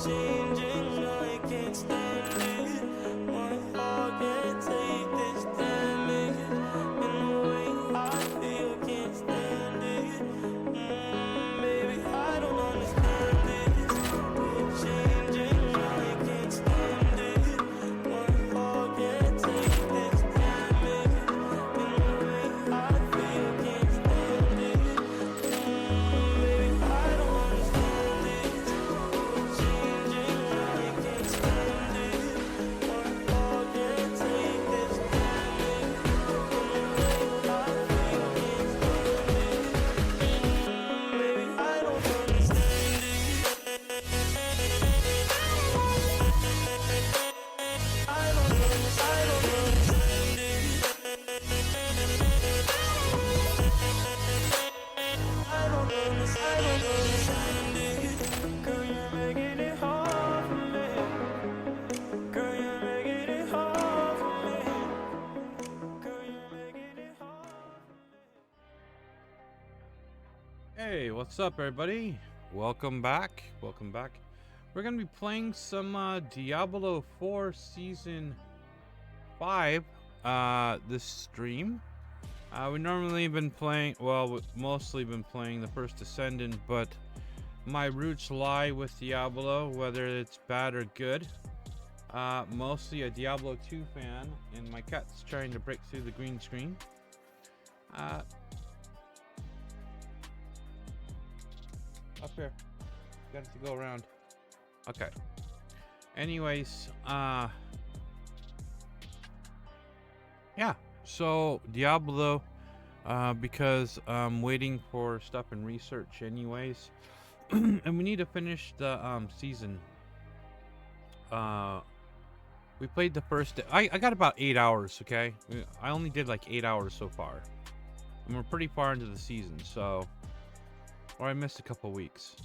changing, I can't stand it. My heart can't take this damage. In the way I feel, can't stand it. Baby, I don't understand this. You're changing, I can't stand it. My heart can't take this damage. In the way I feel, can't stand it. Baby, I don't understand this. You're changing, I can't stand it. My heart can't take this damage. In the way I feel, can't stand it. Baby, I don't understand it. I don't understand it. I don't understand it. Girl, you're making it hard for me. Girl, you're making it hard for me. Girl, you're making it hard for me. Hey, what's up, everybody? Welcome back. Welcome back. We're gonna be playing some Diablo 4 Season 5 this stream. We normally been playing, well, we've mostly been playing the First Ascendant, but my roots lie with Diablo, whether it's bad or good. Mostly a Diablo 2 fan, and my cat's trying to break through the green screen. Up here. Got to go around. Okay. Anyways, yeah. So Diablo, because I'm waiting for stuff in research anyways. And we need to finish the season. We played the first day. I got about 8 hours, okay? I only did like 8 hours so far. And we're pretty far into the season, so, or I missed a couple weeks.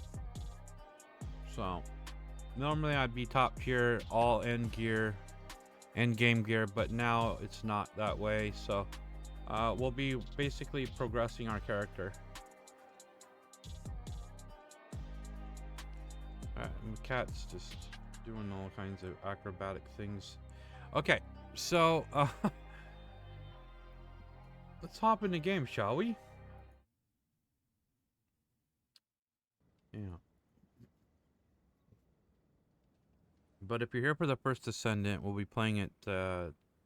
So normally I'd be top tier, all end gear, end game gear, but now it's not that way. So we'll be basically progressing our character. Alright, the cat's just doing all kinds of acrobatic things. Okay, so let's hop in the game, shall we? Yeah. But if you're here for the First Ascendant, we'll be playing it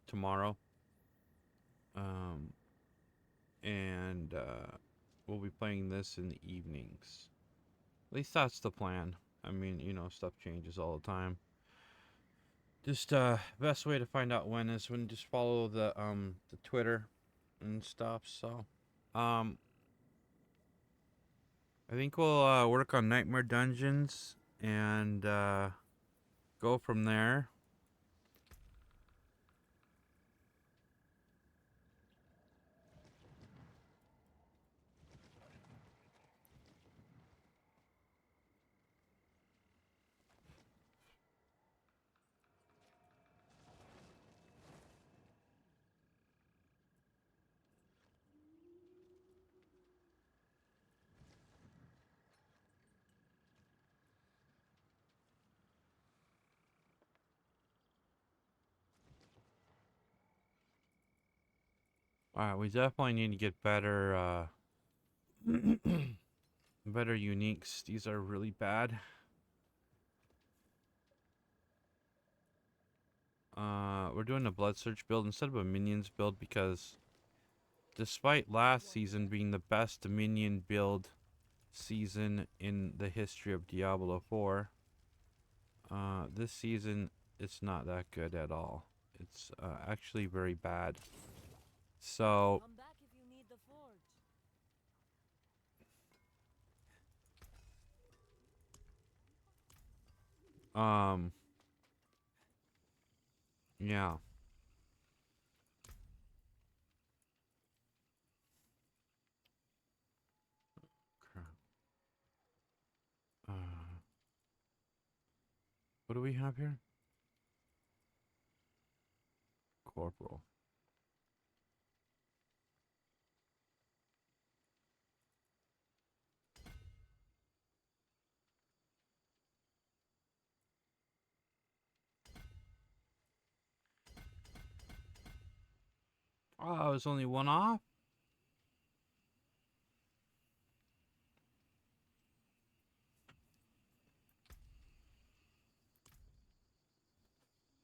tomorrow. And we'll be playing this in the evenings. At least that's the plan. I mean, you know, stuff changes all the time. Just best way to find out when is when just follow the Twitter and stuff. So I think we'll work on Nightmare Dungeons and go from there. Alright, we definitely need to get better better uniques. These are really bad. We're doing a Blood Search build instead of a Minions build because despite last season being the best minion build season in the history of Diablo 4, this season it's not that good at all. It's actually very bad. So Come back if you need the forge. yeah. Crap. What do we have here? Corporal. Oh, I was only one off?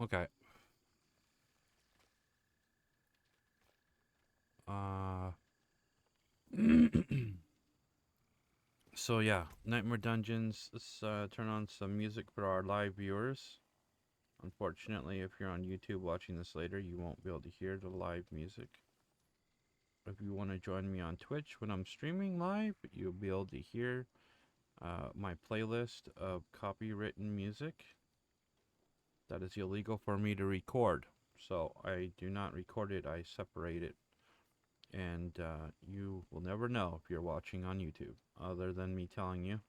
Okay. So yeah, Nightmare Dungeons. Let's turn on some music for our live viewers. Unfortunately, if you're on YouTube watching this later, you won't be able to hear the live music. If you want to join me on Twitch when I'm streaming live, you'll be able to hear my playlist of copywritten music that is illegal for me to record. So I do not record it, I separate it. And you will never know if you're watching on YouTube, other than me telling you.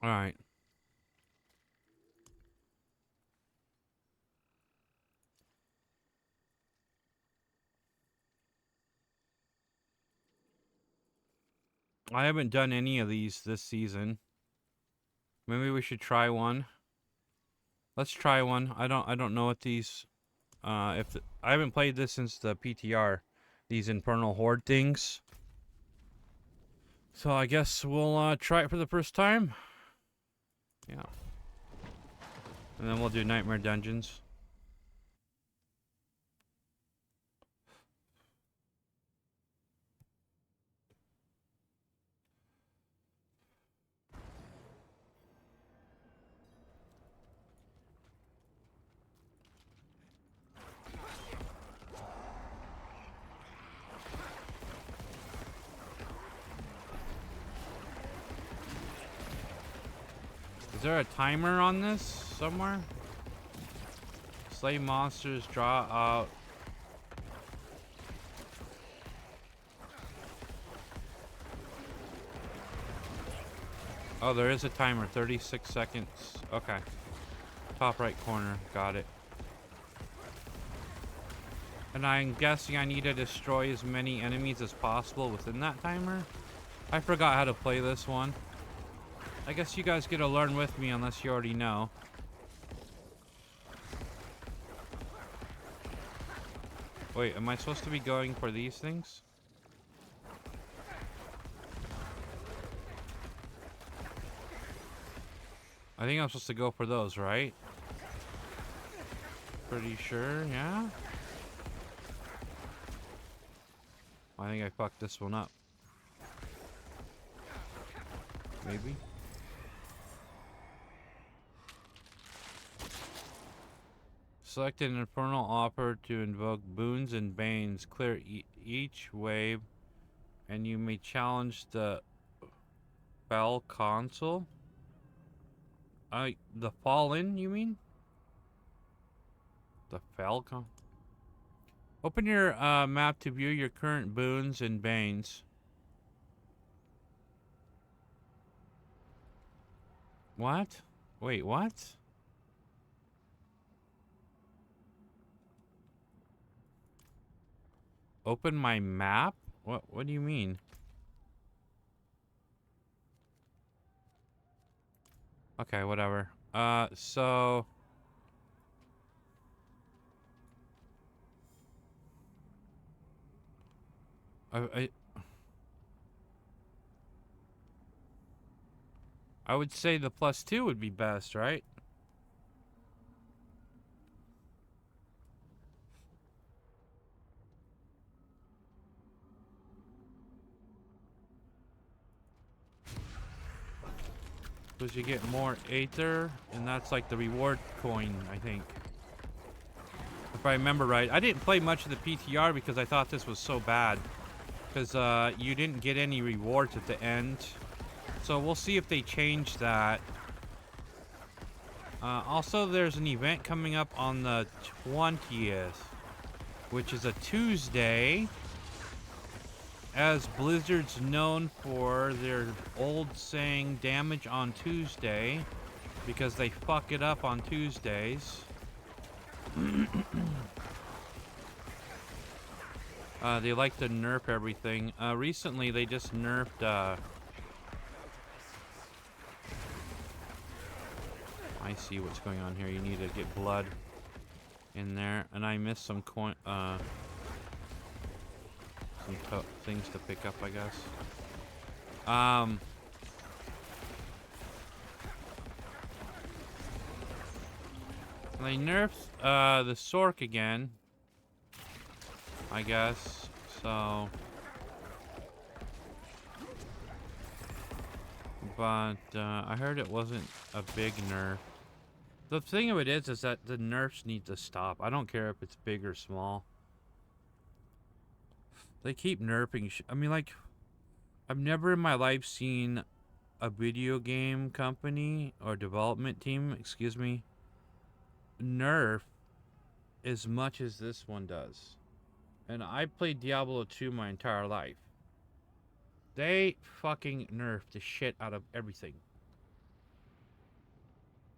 Alright. I haven't done any of these this season. Maybe we should try one. Let's try one. I don't know what these I haven't played this since the PTR, these Infernal Horde things. So I guess we'll try it for the first time. Yeah. And then we'll do Nightmare Dungeons. Is there a timer on this somewhere? Slay monsters, draw out. Oh, there is a timer, 36 seconds. Okay. Top right corner, got it. And I'm guessing I need to destroy as many enemies as possible within that timer? I forgot how to play this one. I guess you guys get to learn with me unless you already know. Wait, am I supposed to be going for these things? I think I'm supposed to go for those, right? Pretty sure, yeah? I think I fucked this one up. Maybe? Select an infernal offer to invoke boons and banes. Clear each wave, and you may challenge the Fell Consul. The Fallen, you mean? The Falcon. Open your map to view your current boons and banes. What? Wait, what? Open my map? What do you mean? Okay, whatever. So I would say the +2 would be best, right? Because you get more Aether, and that's like the reward coin, I think. If I remember right. I didn't play much of the PTR because I thought this was so bad. Because you didn't get any rewards at the end. So we'll see if they change that. Also, there's an event coming up on the 20th, which is a Tuesday. As Blizzard's known for their old saying, damage on Tuesday, because they fuck it up on Tuesdays. They like to nerf everything. Recently they just nerfed, I see what's going on here. You need to get blood in there. And I missed some coin, things to pick up, I guess. They nerfed, the Sork again, I guess, so. But, I heard it wasn't a big nerf. The thing of it is that the nerfs need to stop. I don't care if it's big or small. They keep nerfing I mean, like, I've never in my life seen a video game company or development team, excuse me, nerf as much as this one does. And I played Diablo 2 my entire life. They fucking nerf the shit out of everything.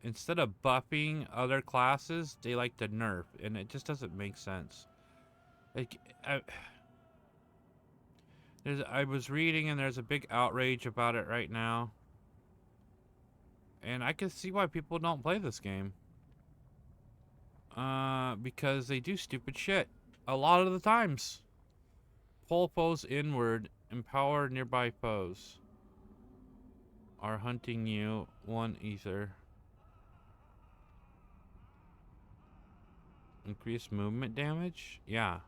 Instead of buffing other classes, they like to nerf, and it just doesn't make sense. Like, I was reading, and there's a big outrage about it right now. And I can see why people don't play this game. Because they do stupid shit. A lot of the times. Pull foes inward. Empower nearby foes. Are hunting you. 1 ether. Increase movement damage? Yeah.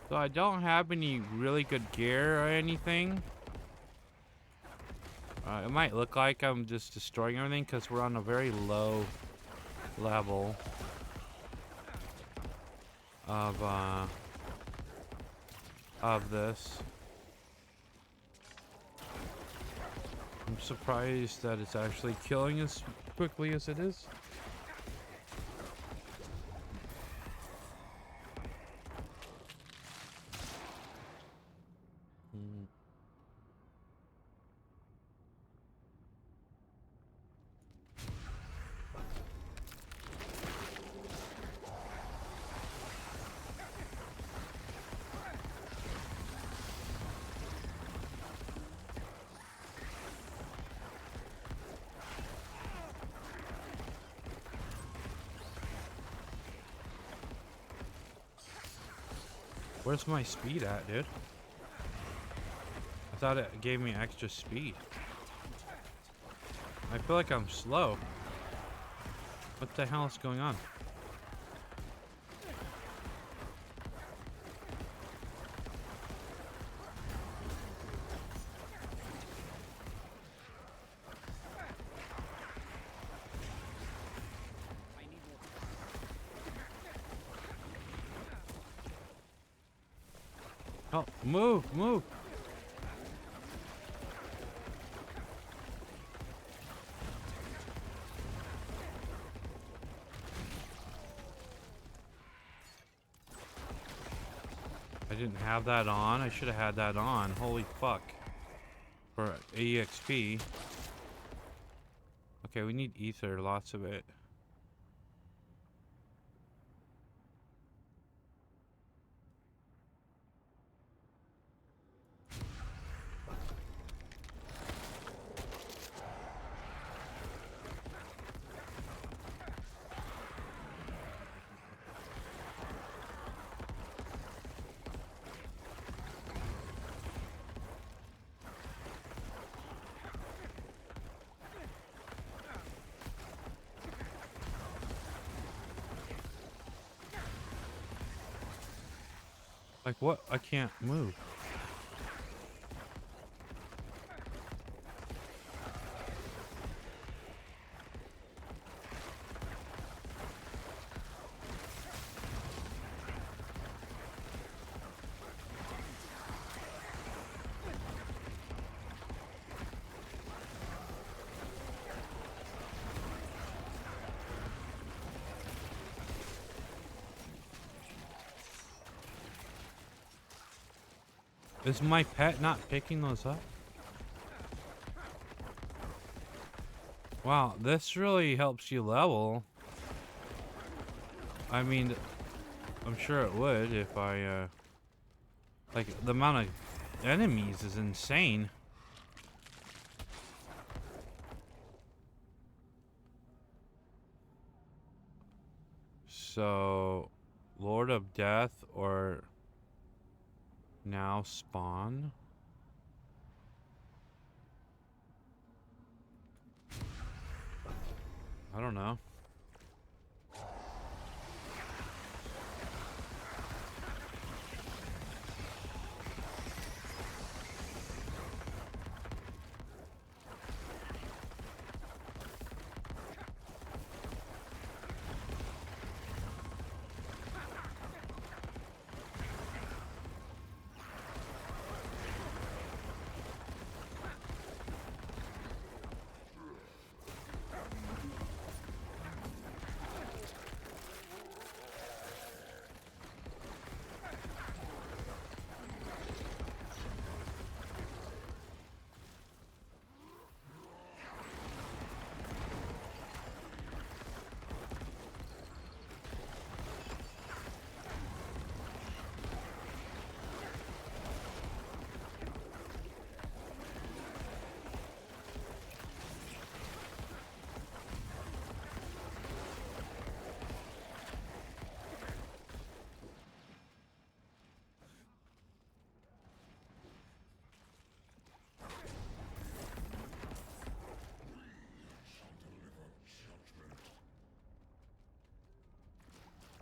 So I don't have any really good gear or anything. It might look like I'm just destroying everything because we're on a very low level of this. I'm surprised that it's actually killing as quickly as it is. Where's my speed at, dude? I thought it gave me extra speed. I feel like I'm slow. What the hell is going on? Oh, move, move. I didn't have that on. I should have had that on. Holy fuck. For EXP. Okay, we need ether, lots of it. Like what? I can't move. Is my pet not picking those up? Wow, this really helps you level. I mean, I'm sure it would if I, like, the amount of enemies is insane. So, Lord of Death or now spawn? I don't know.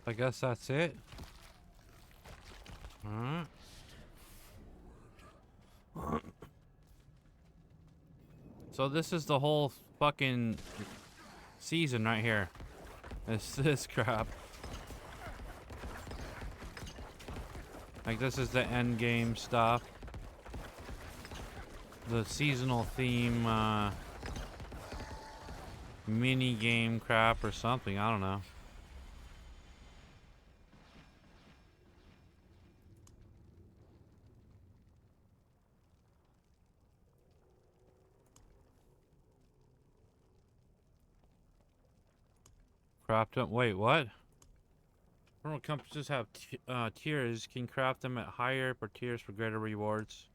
I guess that's it. Alright. So this is the whole fucking season right here. This crap. Like, this is the end game stuff. The seasonal theme, mini game crap or something. I don't know. Craft them. Wait, what? Infernal compasses have tiers. Can craft them at higher per tiers for greater rewards.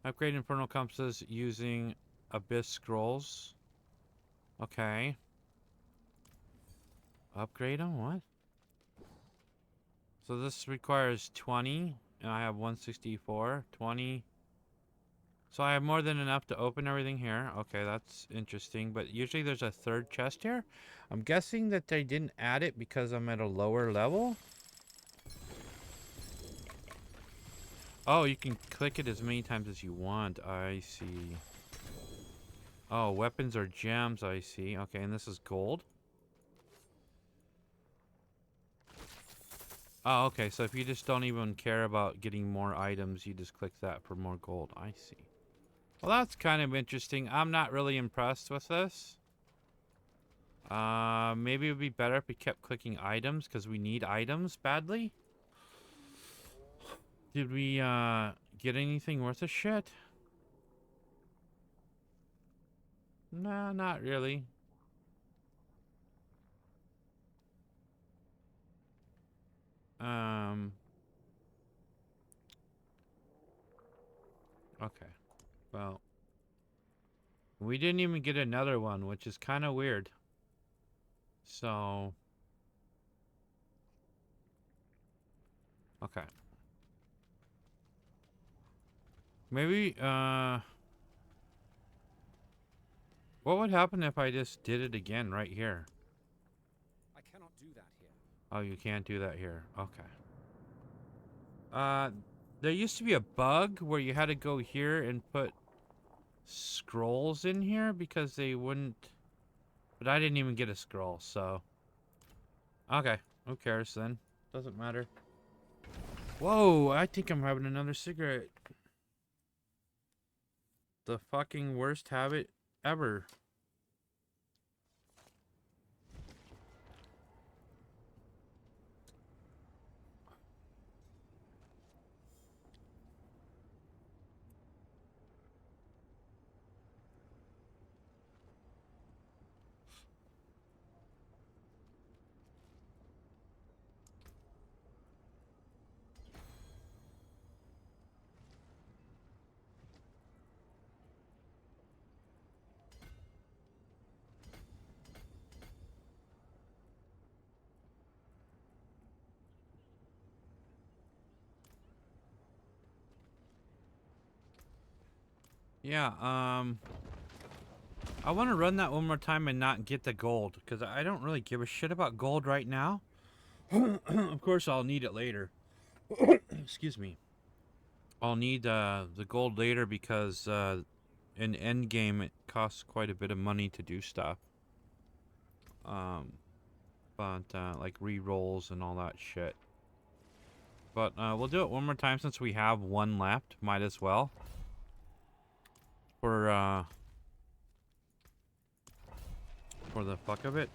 Upgrade infernal compasses using abyss scrolls. Okay. Upgrade them? What? So this requires 20, and I have 164. 20. So I have more than enough to open everything here. Okay, that's interesting. But usually there's a third chest here. I'm guessing that they didn't add it because I'm at a lower level. Oh, you can click it as many times as you want. I see. Oh, weapons are gems. I see. Okay, and this is gold. Oh, okay. So if you just don't even care about getting more items, you just click that for more gold. I see. Well, that's kind of interesting. I'm not really impressed with this. Maybe it would be better if we kept clicking items because we need items badly. Did we, get anything worth a shit? Nah, not really. Okay. Well, we didn't even get another one, which is kind of weird. So, okay. Maybe, what would happen if I just did it again right here? I cannot do that here. Oh, you can't do that here. Okay. There used to be a bug where you had to go here and put scrolls in here because they wouldn't... But I didn't even get a scroll, so... Okay, who cares then? Doesn't matter. Whoa, I think I'm having another cigarette. The fucking worst habit ever. Yeah, I want to run that one more time and not get the gold, because I don't really give a shit about gold right now. Of course, I'll need it later. Excuse me. I'll need the gold later because in endgame it costs quite a bit of money to do stuff. Um, but like re-rolls and all that shit. But we'll do it one more time since we have one left. Might as well. For the fuck of it.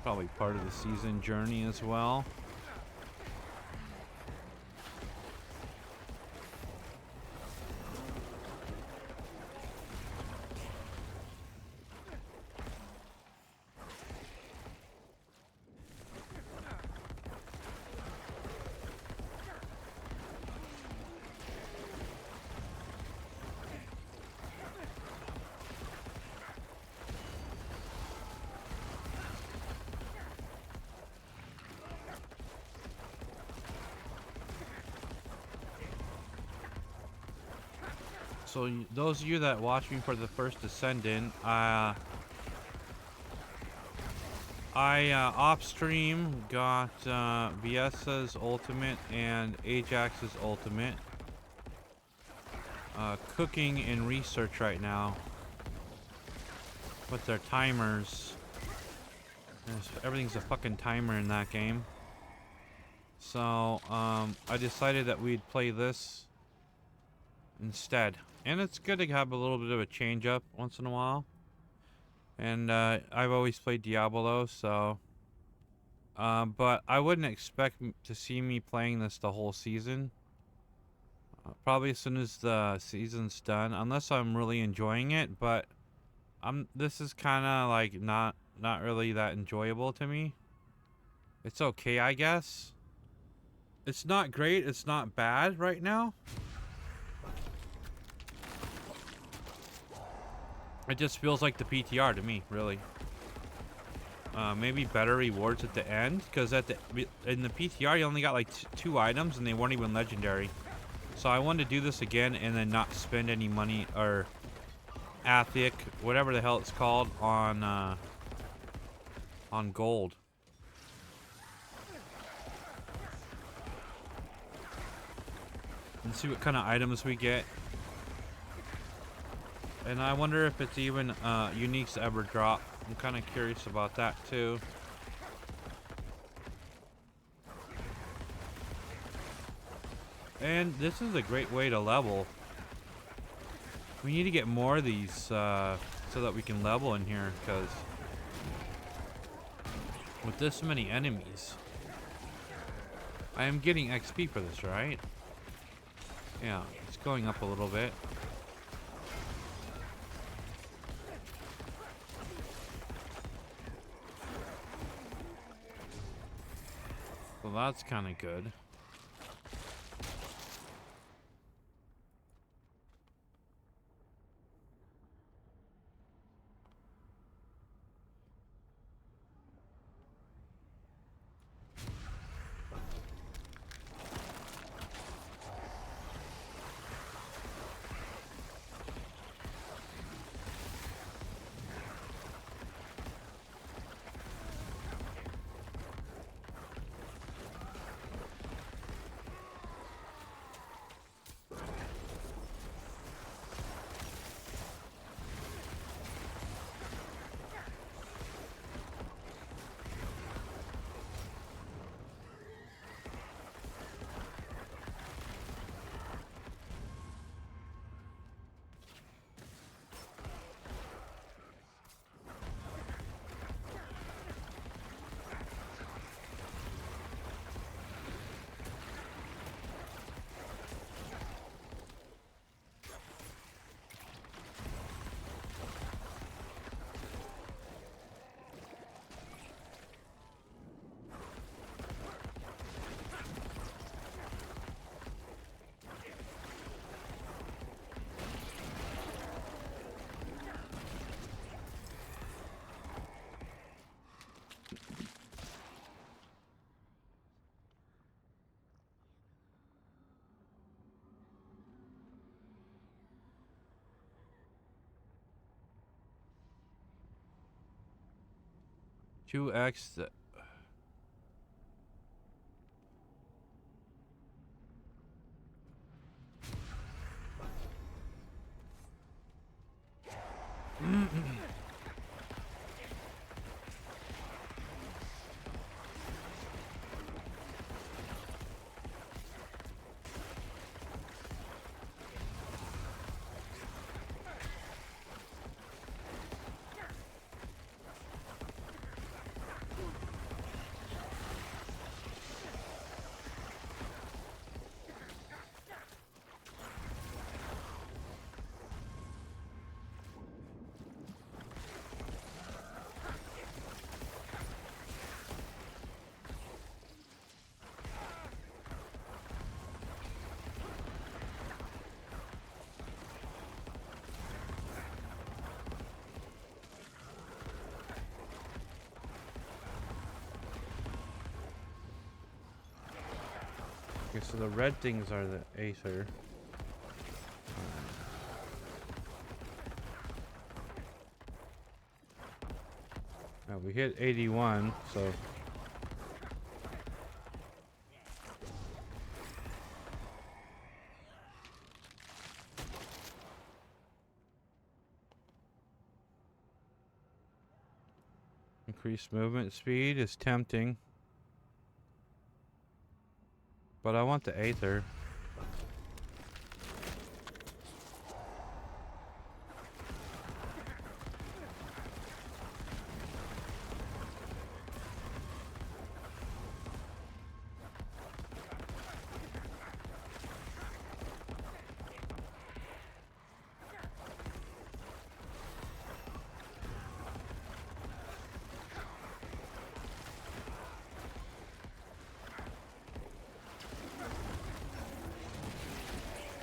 Probably part of the season journey as well. So those of you that watched me for the first Descendant, I off stream got Viesa's ultimate and Ajax's ultimate. Cooking in research right now with their timers. Everything's a fucking timer in that game. So I decided that we'd play this instead. And it's good to have a little bit of a change up once in a while. And I've always played Diablo, so... but I wouldn't expect to see me playing this the whole season. Probably as soon as the season's done, unless I'm really enjoying it, but... this is kind of like not really that enjoyable to me. It's okay, I guess. It's not great, it's not bad right now. It just feels like the PTR to me, really. Maybe better rewards at the end, because in the PTR you only got like two items and they weren't even legendary. So I wanted to do this again and then not spend any money or Athic, whatever the hell it's called, on gold. And see what kind of items we get. And I wonder if it's even uniques ever drop. I'm kind of curious about that too. And this is a great way to level. We need to get more of these so that we can level in here, because with this many enemies, I am getting XP for this, right? Yeah, it's going up a little bit. Well, that's kind of good. 2x. Okay, so the red things are the Aether. Now we hit 81, so increased movement speed is tempting. But I want the Aether.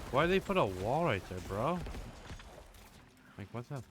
Why'd they put a wall right there, bro? Like, what's up?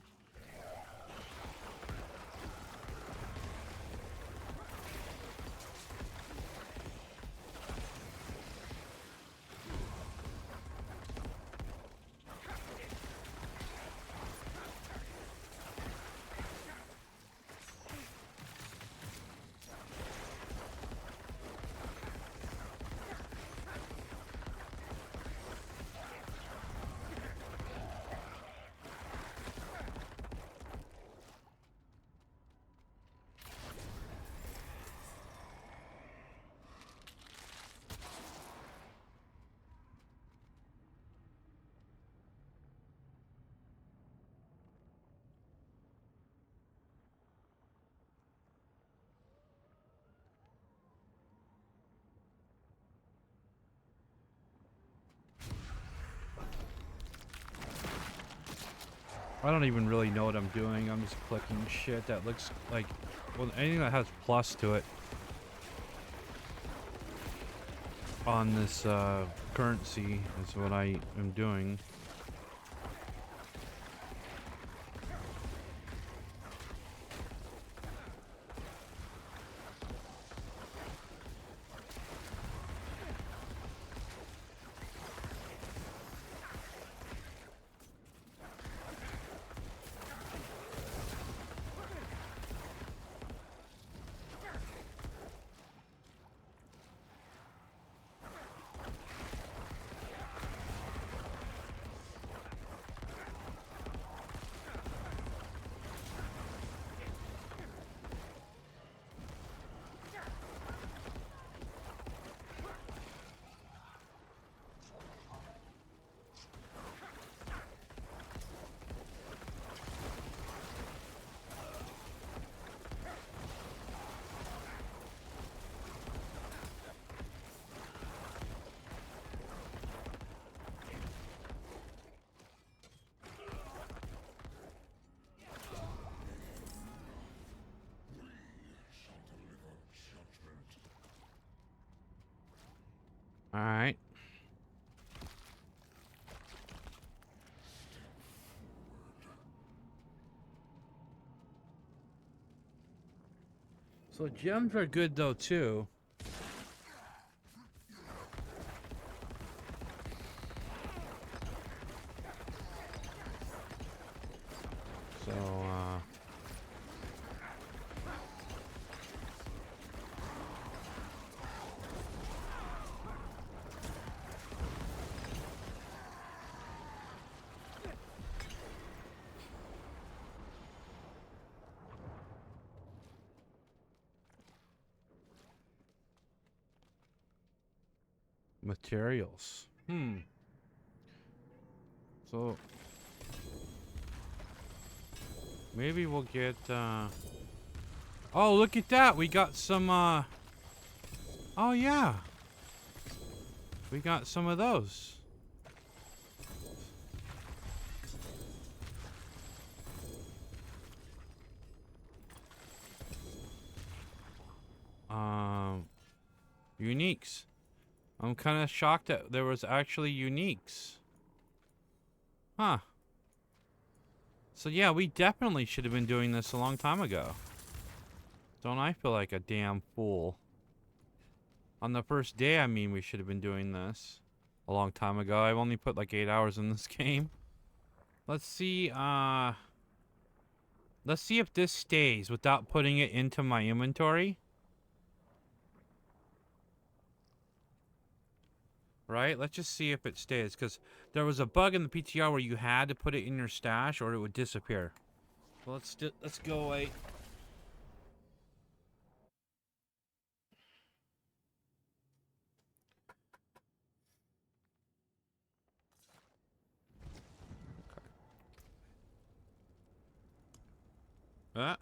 I don't even really know what I'm doing. I'm just clicking shit that looks like, well, anything that has plus to it on this currency is what I am doing. All right. So gems are good though too. So Materials. So maybe we'll get oh, look at that. We got some oh yeah. We got some of those. Uniques. I'm kind of shocked that there was actually uniques. Huh. So yeah, we definitely should have been doing this a long time ago. Don't I feel like a damn fool? On the first day, I mean, we should have been doing this a long time ago. I've only put like 8 hours in this game. Let's see if this stays without putting it into my inventory. Right? Let's just see if it stays, because there was a bug in the PTR where you had to put it in your stash or it would disappear. Well, let's go away.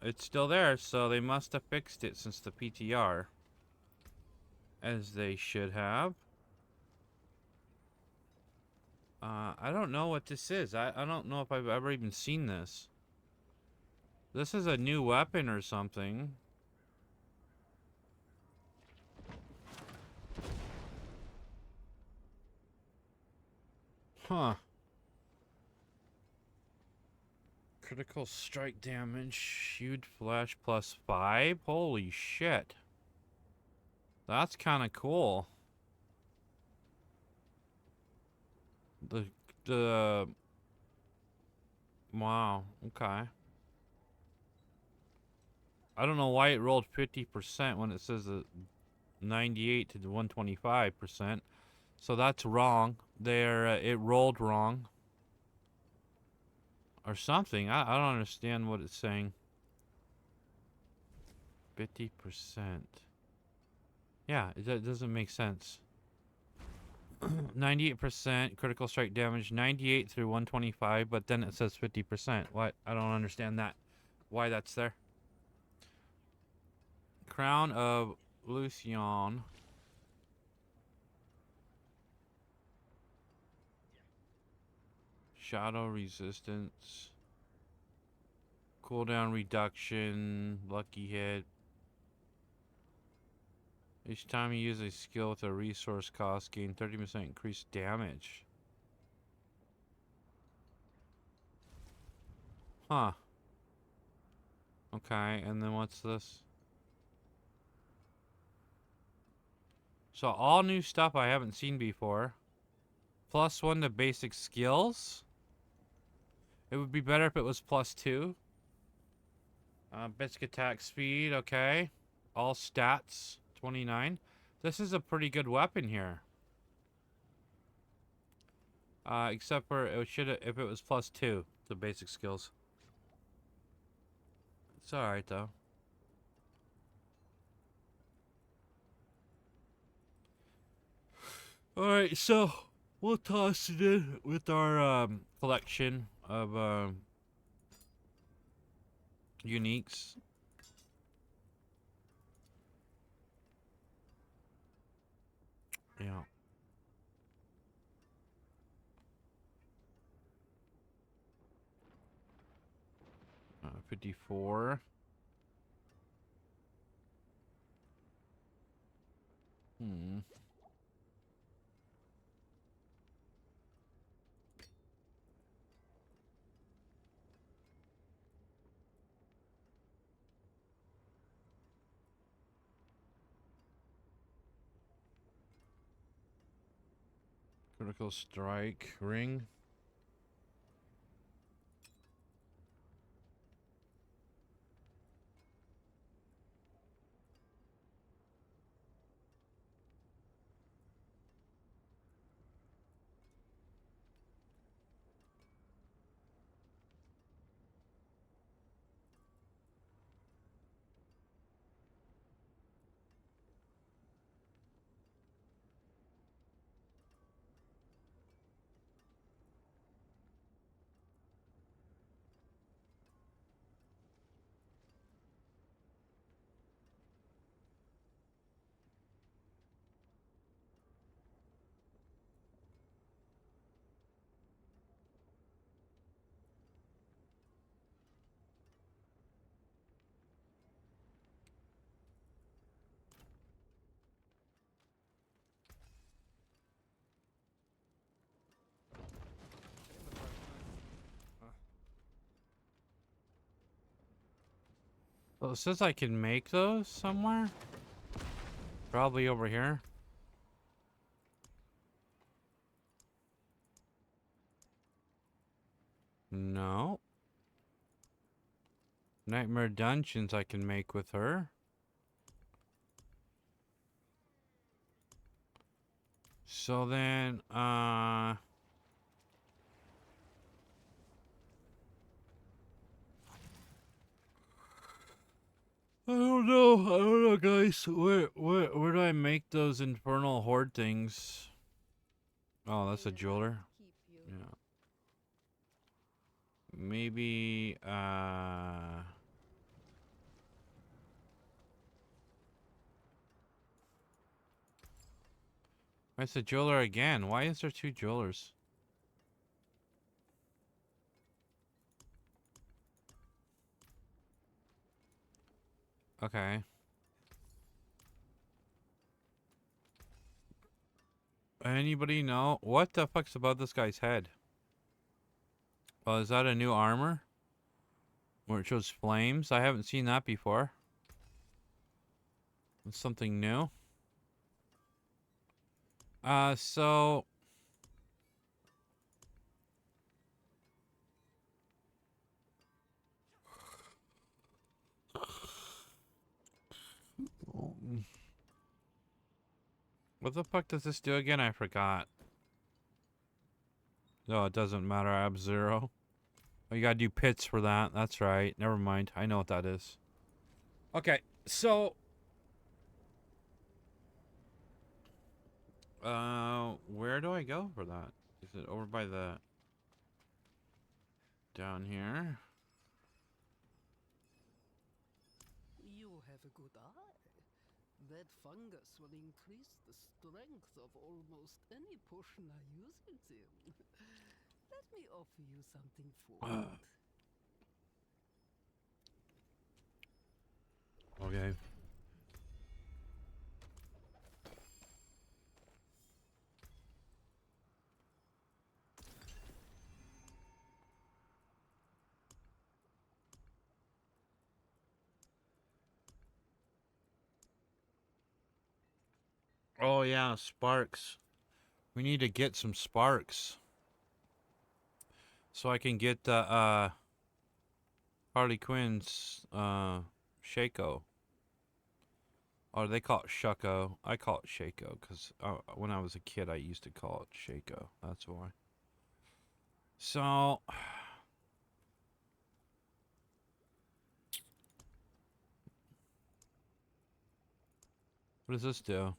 It's still there, so they must have fixed it since the PTR. As they should have. I don't know what this is. I don't know if I've ever even seen this. This is a new weapon or something. Huh. Critical strike damage. Huge flash +5. Holy shit. That's kind of cool. The wow, okay. I don't know why it rolled 50% when it says 98 to 125%. So that's wrong. There, it rolled wrong. Or something. I don't understand what it's saying. 50%. Yeah, it doesn't make sense. 98% critical strike damage, 98 through 125, but then it says 50%. What? I don't understand that. Why that's there. Crown of Lucian. Shadow resistance. Cooldown reduction. Lucky hit. Each time you use a skill with a resource cost, gain 30% increased damage. Huh. Okay, and then what's this? So all new stuff I haven't seen before. +1 to basic skills. It would be better if it was +2. Basic attack speed, okay. All stats, 29. This is a pretty good weapon here. Except for it should if it was +2 to basic skills. It's alright though. Alright, so we'll toss it in with our collection of uniques. Yeah. 54. Critical strike ring. Well, it says I can make those somewhere. Probably over here. No. Nightmare dungeons I can make with her. So then, I don't know. I don't know, guys. Where do I make those infernal horde things? Oh, that's a jeweler. Yeah. Maybe, it's a jeweler again. Why is there two jewelers? Okay. Anybody know? What the fuck's above this guy's head? Oh, is that a new armor? Where it shows flames? I haven't seen that before. It's something new. So... What the fuck does this do again? I forgot. No, it doesn't matter. I have 0. Oh, you gotta do pits for that. That's right. Never mind. I know what that is. Okay, so... where do I go for that? Is it over by the... down here? You have a good eye. That fungus will increase the strength of almost any potion I use it in. Let me offer you something food. Okay. Oh yeah, sparks. We need to get some sparks. So I can get the Harley Quinn's Shaco. Or they call it Shucko. I call it Shaco because when I was a kid I used to call it Shaco. That's why. So what does this do?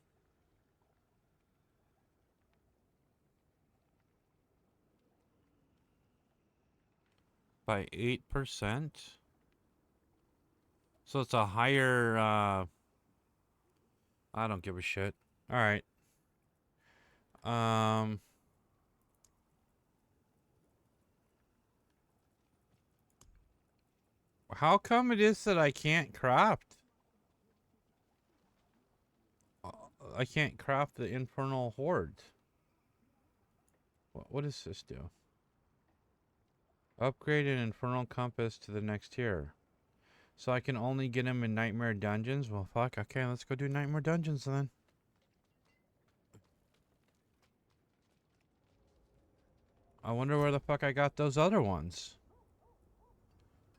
By 8%? So it's a higher I don't give a shit. Alright. How come it is that I can't craft? I can't craft the infernal horde. What does this do? Upgrade an infernal compass to the next tier. So I can only get him in nightmare dungeons? Well, fuck. Okay, let's go do nightmare dungeons then. I wonder where the fuck I got those other ones.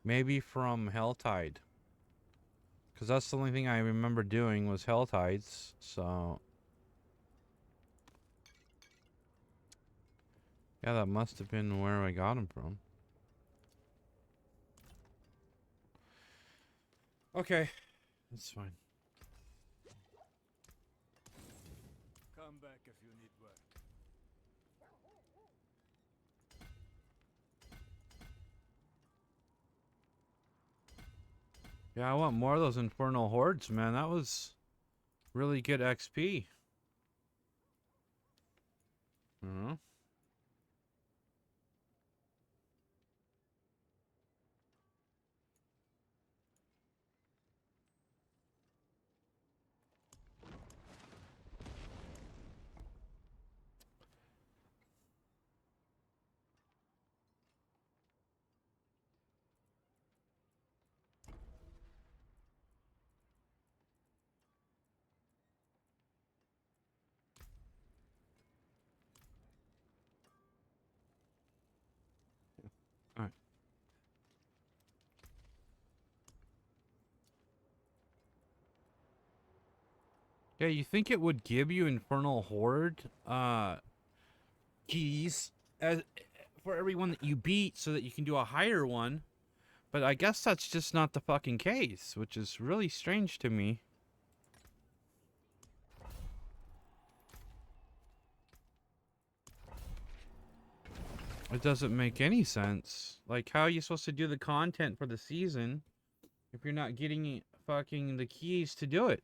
Maybe from Helltide. Because that's the only thing I remember doing was Helltides, so... yeah, that must have been where I got them from. Okay, that's fine. Come back if you need work. Yeah, I want more of those infernal hordes, man. That was really good XP. Mm-hmm. Yeah, you think it would give you Infernal Horde keys as for everyone that you beat so that you can do a higher one. But I guess that's just not the fucking case, which is really strange to me. It doesn't make any sense. Like, how are you supposed to do the content for the season if you're not getting fucking the keys to do it?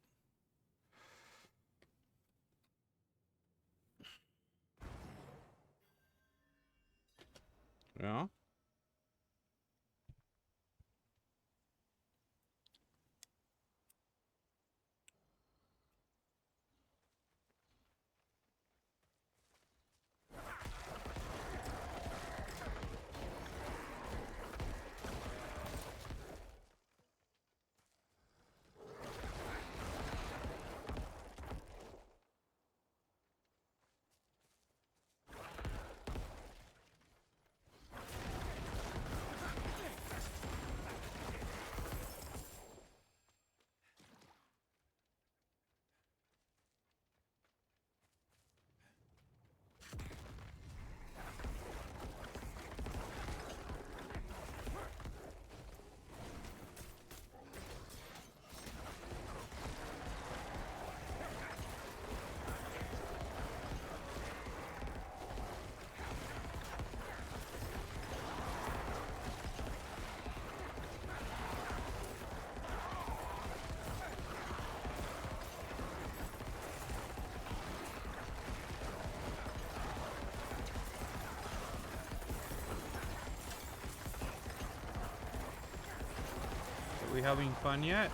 Yeah. Are we having fun yet?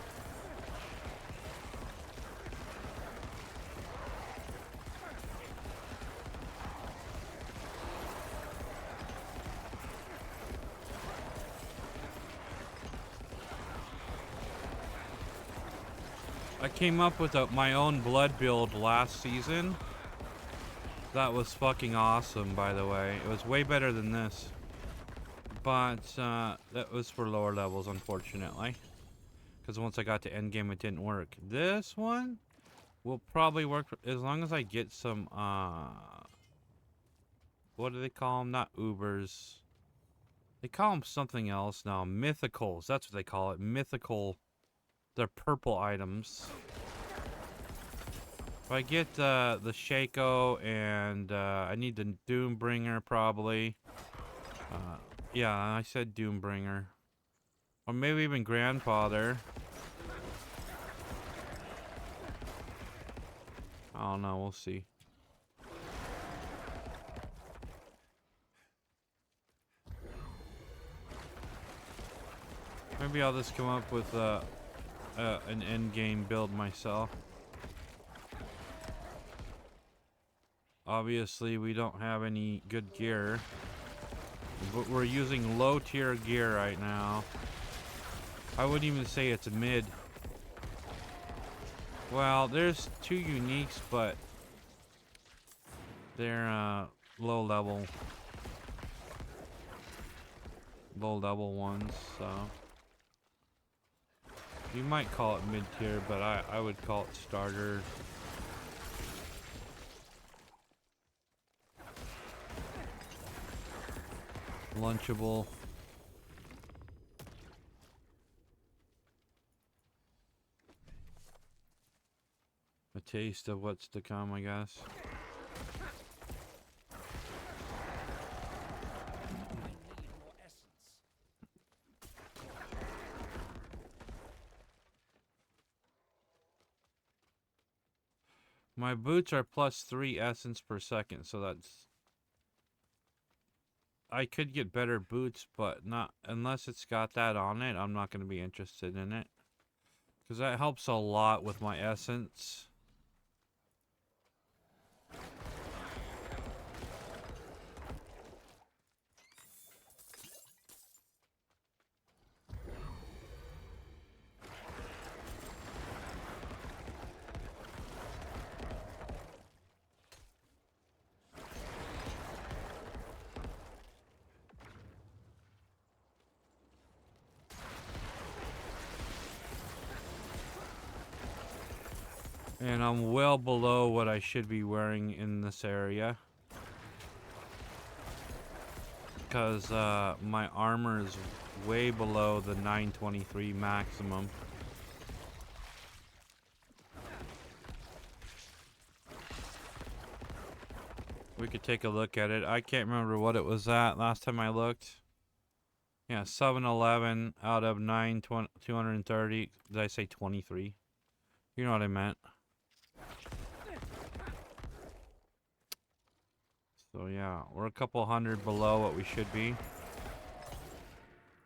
I came up with my own blood build last season. That was fucking awesome, by the way. It was way better than this. But that was for lower levels, unfortunately. Because once I got to endgame, it didn't work. This one will probably work as long as I get some, what do they call them? Not Ubers. They call them something else now. Mythicals. That's what they call it. Mythical. They're purple items. If I get the Shaco and I need the Doombringer probably. Yeah, I said Doombringer. Or maybe even Grandfather. I don't know, we'll see. Maybe I'll just come up with an endgame build myself. Obviously, we don't have any good gear. But we're using low tier gear right now. I wouldn't even say it's mid. Well, there's two uniques, but they're low level ones, so you might call it mid tier, but I would call it starter. Lunchable. A taste of what's to come, I guess. My boots are +3 essence per second, so that's... I could get better boots, but not unless it's got that on it. I'm not going to be interested in it. Because that helps a lot with my essence. And I'm well below what I should be wearing in this area. Because my armor is way below the 923 maximum. We could take a look at it. I can't remember what it was at last time I looked. Yeah, 711 out of 230. Did I say 23? You know what I meant. So yeah, we're a couple hundred below what we should be.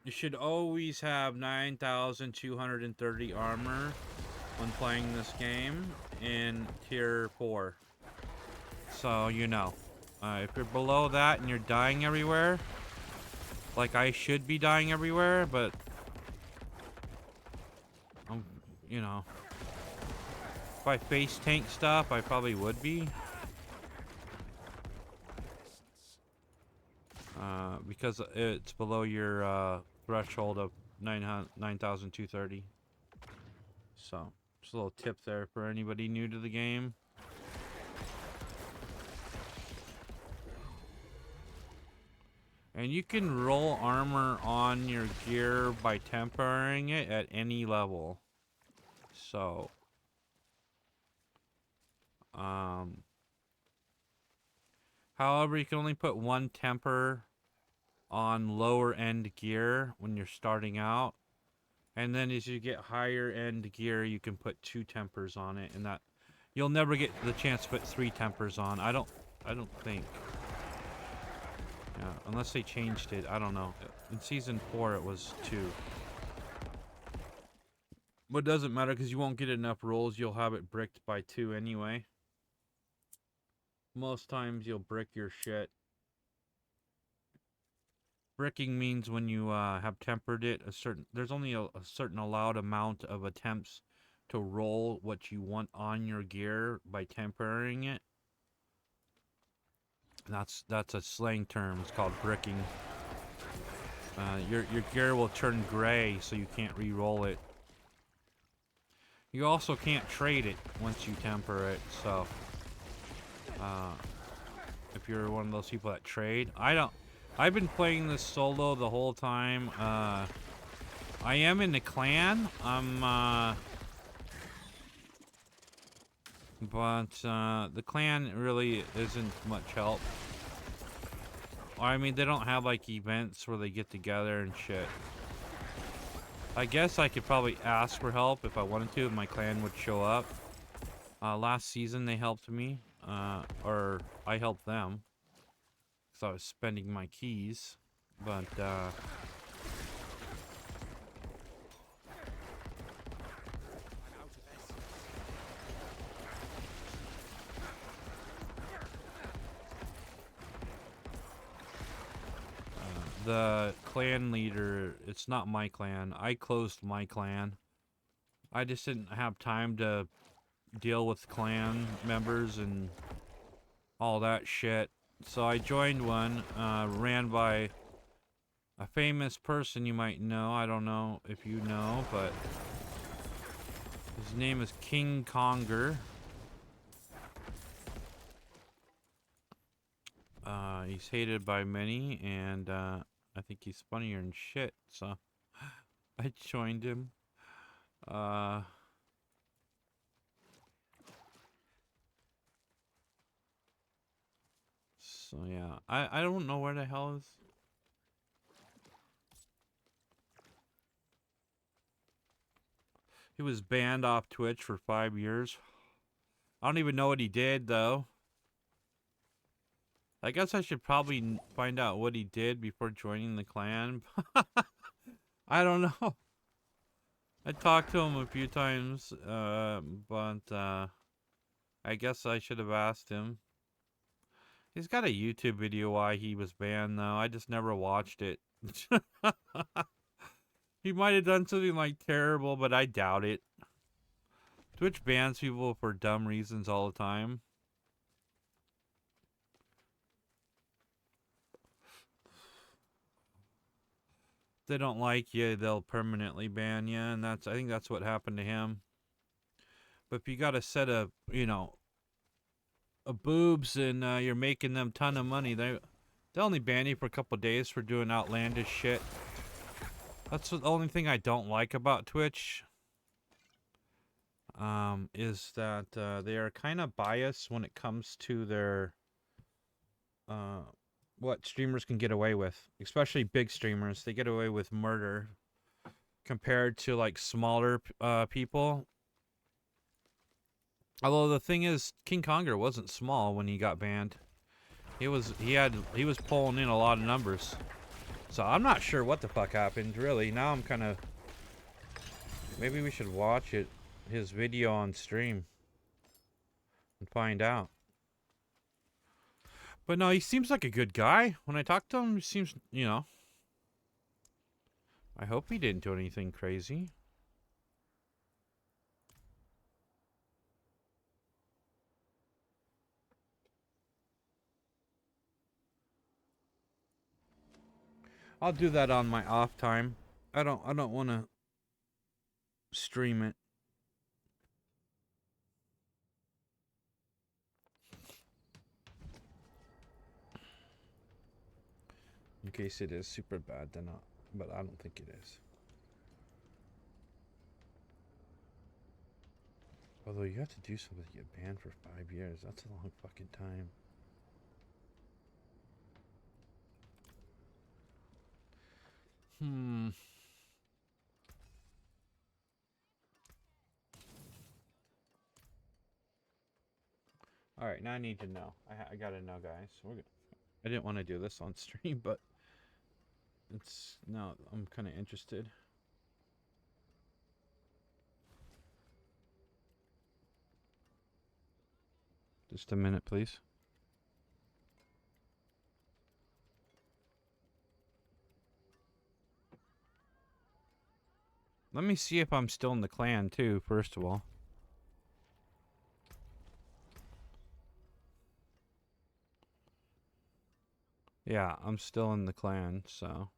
You should always have 9,230 armor when playing this game in tier 4. So you know. If you're below that and you're dying everywhere, like I should be dying everywhere, but you know, if I face tank stuff, I probably would be. Because it's below your threshold of 9,230. So, just a little tip there for anybody new to the game. And you can roll armor on your gear by tempering it at any level. So, however, you can only put one temper on lower end gear when you're starting out. And then as you get higher end gear, you can put 2 tempers on it, and that you'll never get the chance to put 3 tempers on. I don't think. Yeah, unless they changed it. I don't know. In season 4 it was 2. But it doesn't matter because you won't get enough rolls. You'll have it bricked by 2 anyway. Most times you'll brick your shit. Bricking means when you have tempered it, there's only a certain allowed amount of attempts to roll what you want on your gear by tempering it. That's a slang term. It's called bricking. Your gear will turn gray, so you can't re-roll it. You also can't trade it once you temper it. So, if you're one of those people that trade, I've been playing this solo the whole time. I am in the clan. But the clan really isn't much help. I mean, they don't have like events where they get together and shit. I guess I could probably ask for help if I wanted to, and my clan would show up. Last season they helped me, or I helped them. So I was spending my keys, but the clan leader, it's not my clan. I closed my clan. I just didn't have time to deal with clan members and all that shit. So I joined one, ran by a famous person you might know. I don't know if you know, but his name is King Conger. He's hated by many, and I think he's funnier than shit, so I joined him. So yeah, I don't know where the hell is. He was banned off Twitch for 5 years. I don't even know what he did, though. I guess I should probably find out what he did before joining the clan. I don't know. I talked to him a few times, but I guess I should have asked him. He's got a YouTube video why he was banned, though. I just never watched it. He might have done something like terrible, but I doubt it. Twitch bans people for dumb reasons all the time. If they don't like you, they'll permanently ban you, and I think that's what happened to him. But if you got a set of, boobs and you're making them ton of money, they'll only ban you for a couple days for doing outlandish shit. That's the only thing I don't like about Twitch. Is that they are kind of biased when it comes to their what streamers can get away with, especially big streamers. They get away with murder compared to like smaller people. Although the thing is, King Conger wasn't small when he got banned. He was pulling in a lot of numbers. So I'm not sure what the fuck happened, really. Now I'm kind of... Maybe we should watch his video on stream and find out. But no, he seems like a good guy. When I talk to him, he seems, I hope he didn't do anything crazy. I'll do that on my off time. I don't want to stream it. In case it is super bad, then but I don't think it is. Although you have to do something to get banned for 5 years. That's a long fucking time. All right, now I need to know. I gotta know, guys. I didn't want to do this on stream, but now I'm kind of interested. Just a minute, please. Let me see if I'm still in the clan, too, first of all. Yeah, I'm still in the clan, so...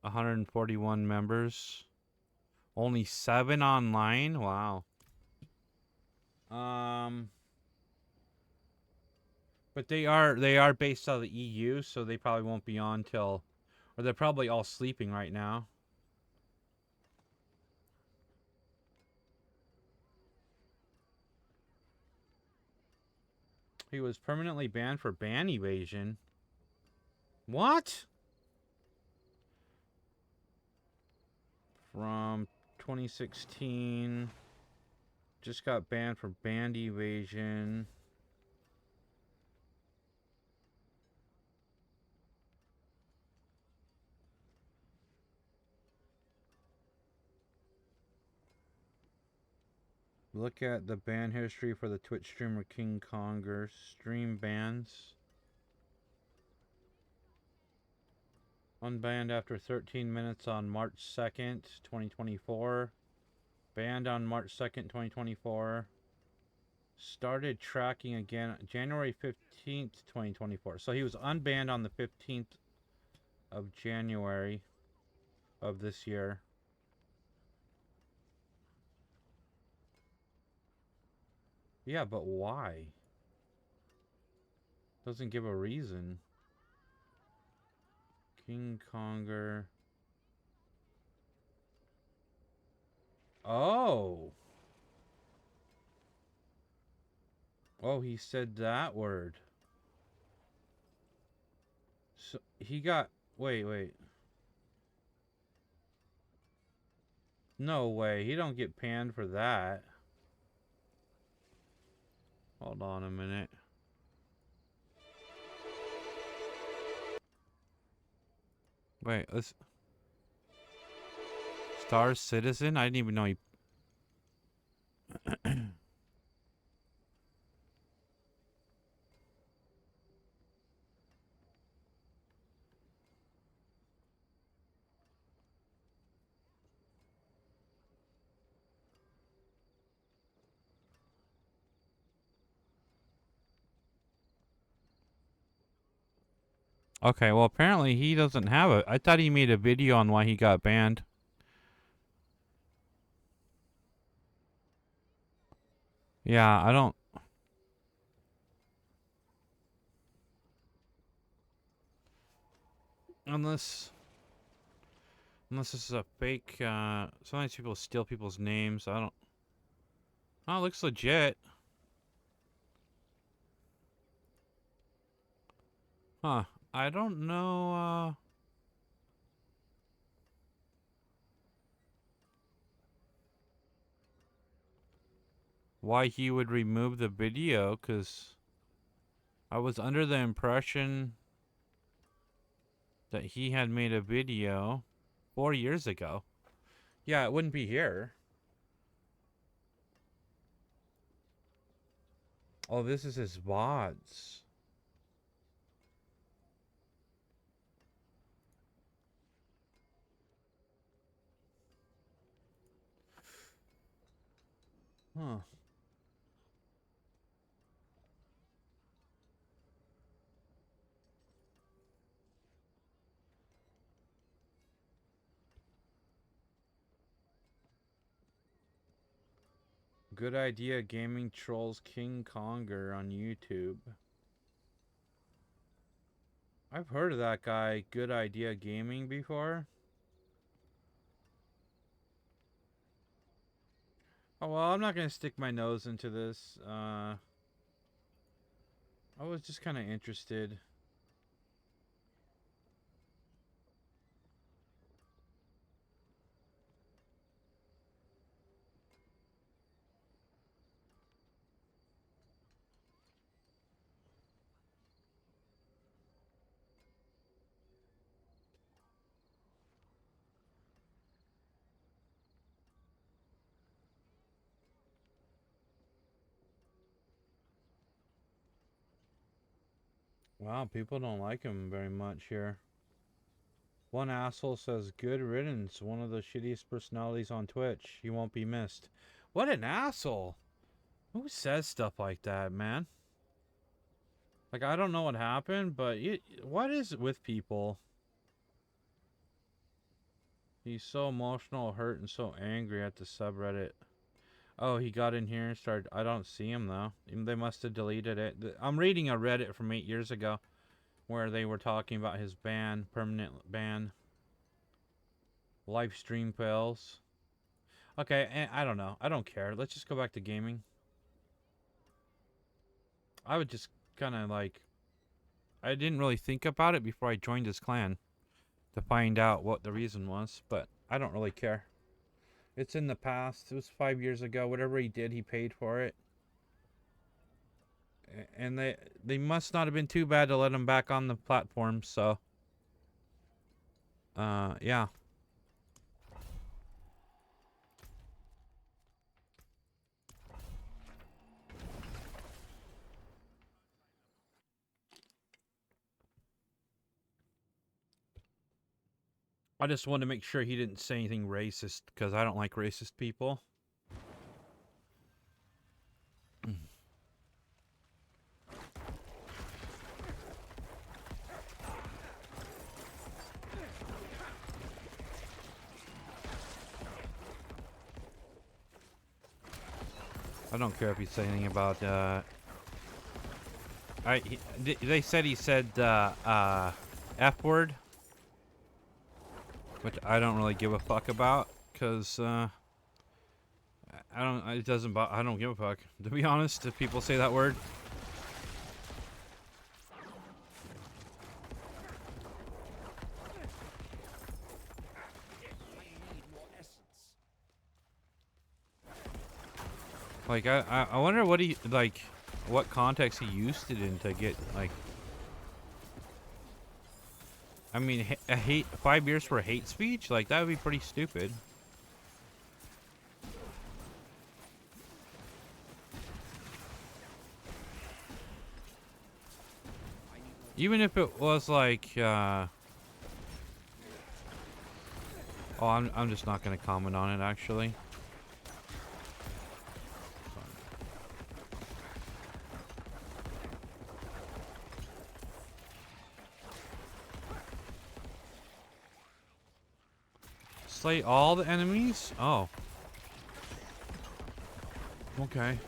141 members. Only 7 online? Wow. But they are based out of the EU, so they probably won't be on till... Or they're probably all sleeping right now. He was permanently banned for ban evasion. What? From 2016. Just got banned for ban evasion. Look at the ban history for the Twitch streamer King Conger. Stream bans. Unbanned after 13 minutes on March 2nd, 2024. Banned on March 2nd, 2024. Started tracking again January 15th, 2024. So he was unbanned on the 15th of January of this year. Yeah, but why? Doesn't give a reason. King Conger. Oh. Oh, he said that word. So he got... Wait. No way. He don't get panned for that. Hold on a minute. Wait, let's... Star Citizen? I didn't even know he... Okay, well apparently he doesn't have it. I thought he made a video on why he got banned. Yeah, I don't. Unless this is a fake. Sometimes people steal people's names. I don't. Oh, it looks legit. Huh. I don't know. Why he would remove the video, because I was under the impression that he had made a video 4 years ago. Yeah, it wouldn't be here. Oh, this is his VODs. Huh. Good idea, gaming trolls King Konger on YouTube. I've heard of that guy, Good Idea Gaming, before. Oh, well, I'm not going to stick my nose into this. I was just kind of interested. Wow, people don't like him very much here. One asshole says, good riddance, one of the shittiest personalities on Twitch. You won't be missed. What an asshole! Who says stuff like that, man? Like, I don't know what happened, but what is it with people? He's so emotional, hurt, and so angry at the subreddit. Oh, he got in here and started. I don't see him, though. They must have deleted it. I'm reading a Reddit from 8 years ago where they were talking about his ban, permanent ban. Live stream fails. Okay, I don't know. I don't care. Let's just go back to gaming. I would just kind of like... I didn't really think about it before I joined his clan to find out what the reason was, but I don't really care. It's in the past. It was 5 years ago. Whatever he did, he paid for it. And they must not have been too bad to let him back on the platform, so... yeah. I just wanted to make sure he didn't say anything racist, because I don't like racist people. I don't care if he said anything about, they said he said, F word. Which I don't really give a fuck about, because, I don't give a fuck. To be honest, if people say that word. Like, I wonder what he, like, what context he used it in to get, like... I mean, 5 years for hate speech? Like, that would be pretty stupid. Even if it was like, oh, I'm just not gonna comment on it, actually. Slay all the enemies? Oh. Okay.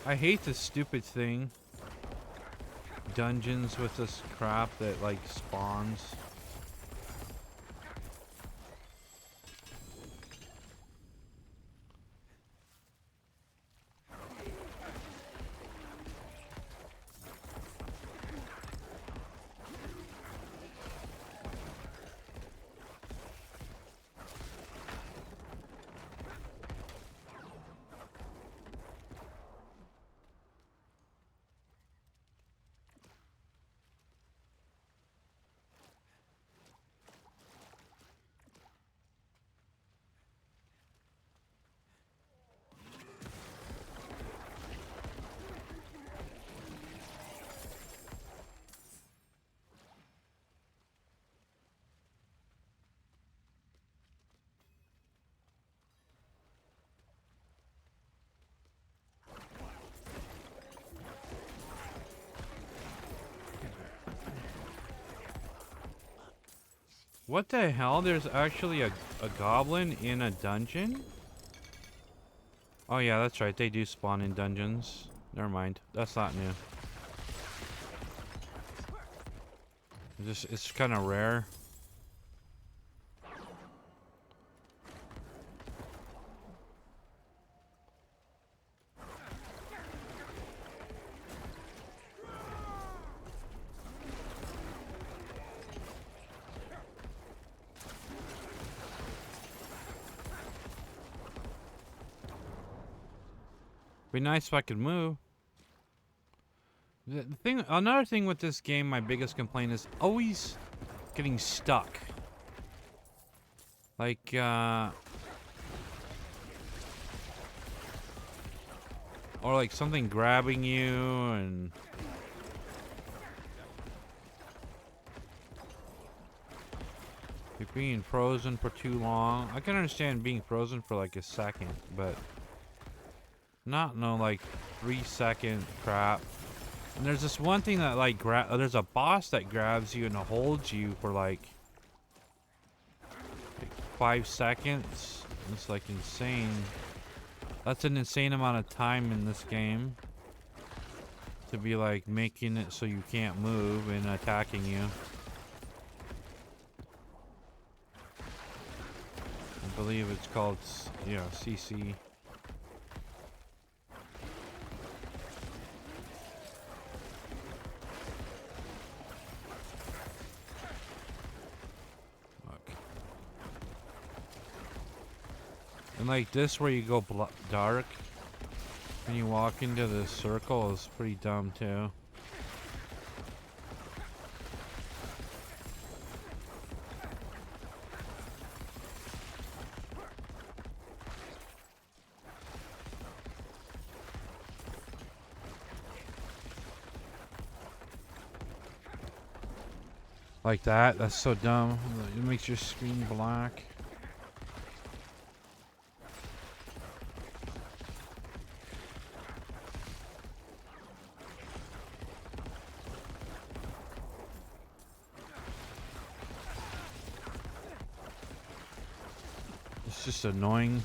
I hate this stupid thing. Dungeons with this crap that like spawns. What the hell? There's actually a goblin in a dungeon? Oh yeah, that's right. They do spawn in dungeons. Never mind. That's not new. It's kind of rare. Be nice if I could move. The thing, another thing with this game, my biggest complaint is always getting stuck. Like, or like something grabbing you and you're being frozen for too long. I can understand being frozen for like a second, but not no like 3-second crap. And there's this one thing that like there's a boss that grabs you and holds you for like 5 seconds. It's like insane. That's an insane amount of time in this game to be like making it so you can't move and attacking you. I believe it's called, yeah, CC. And like this where you go dark and you walk into this circle is pretty dumb too. Like that, that's so dumb. It makes your screen black. It's just annoying.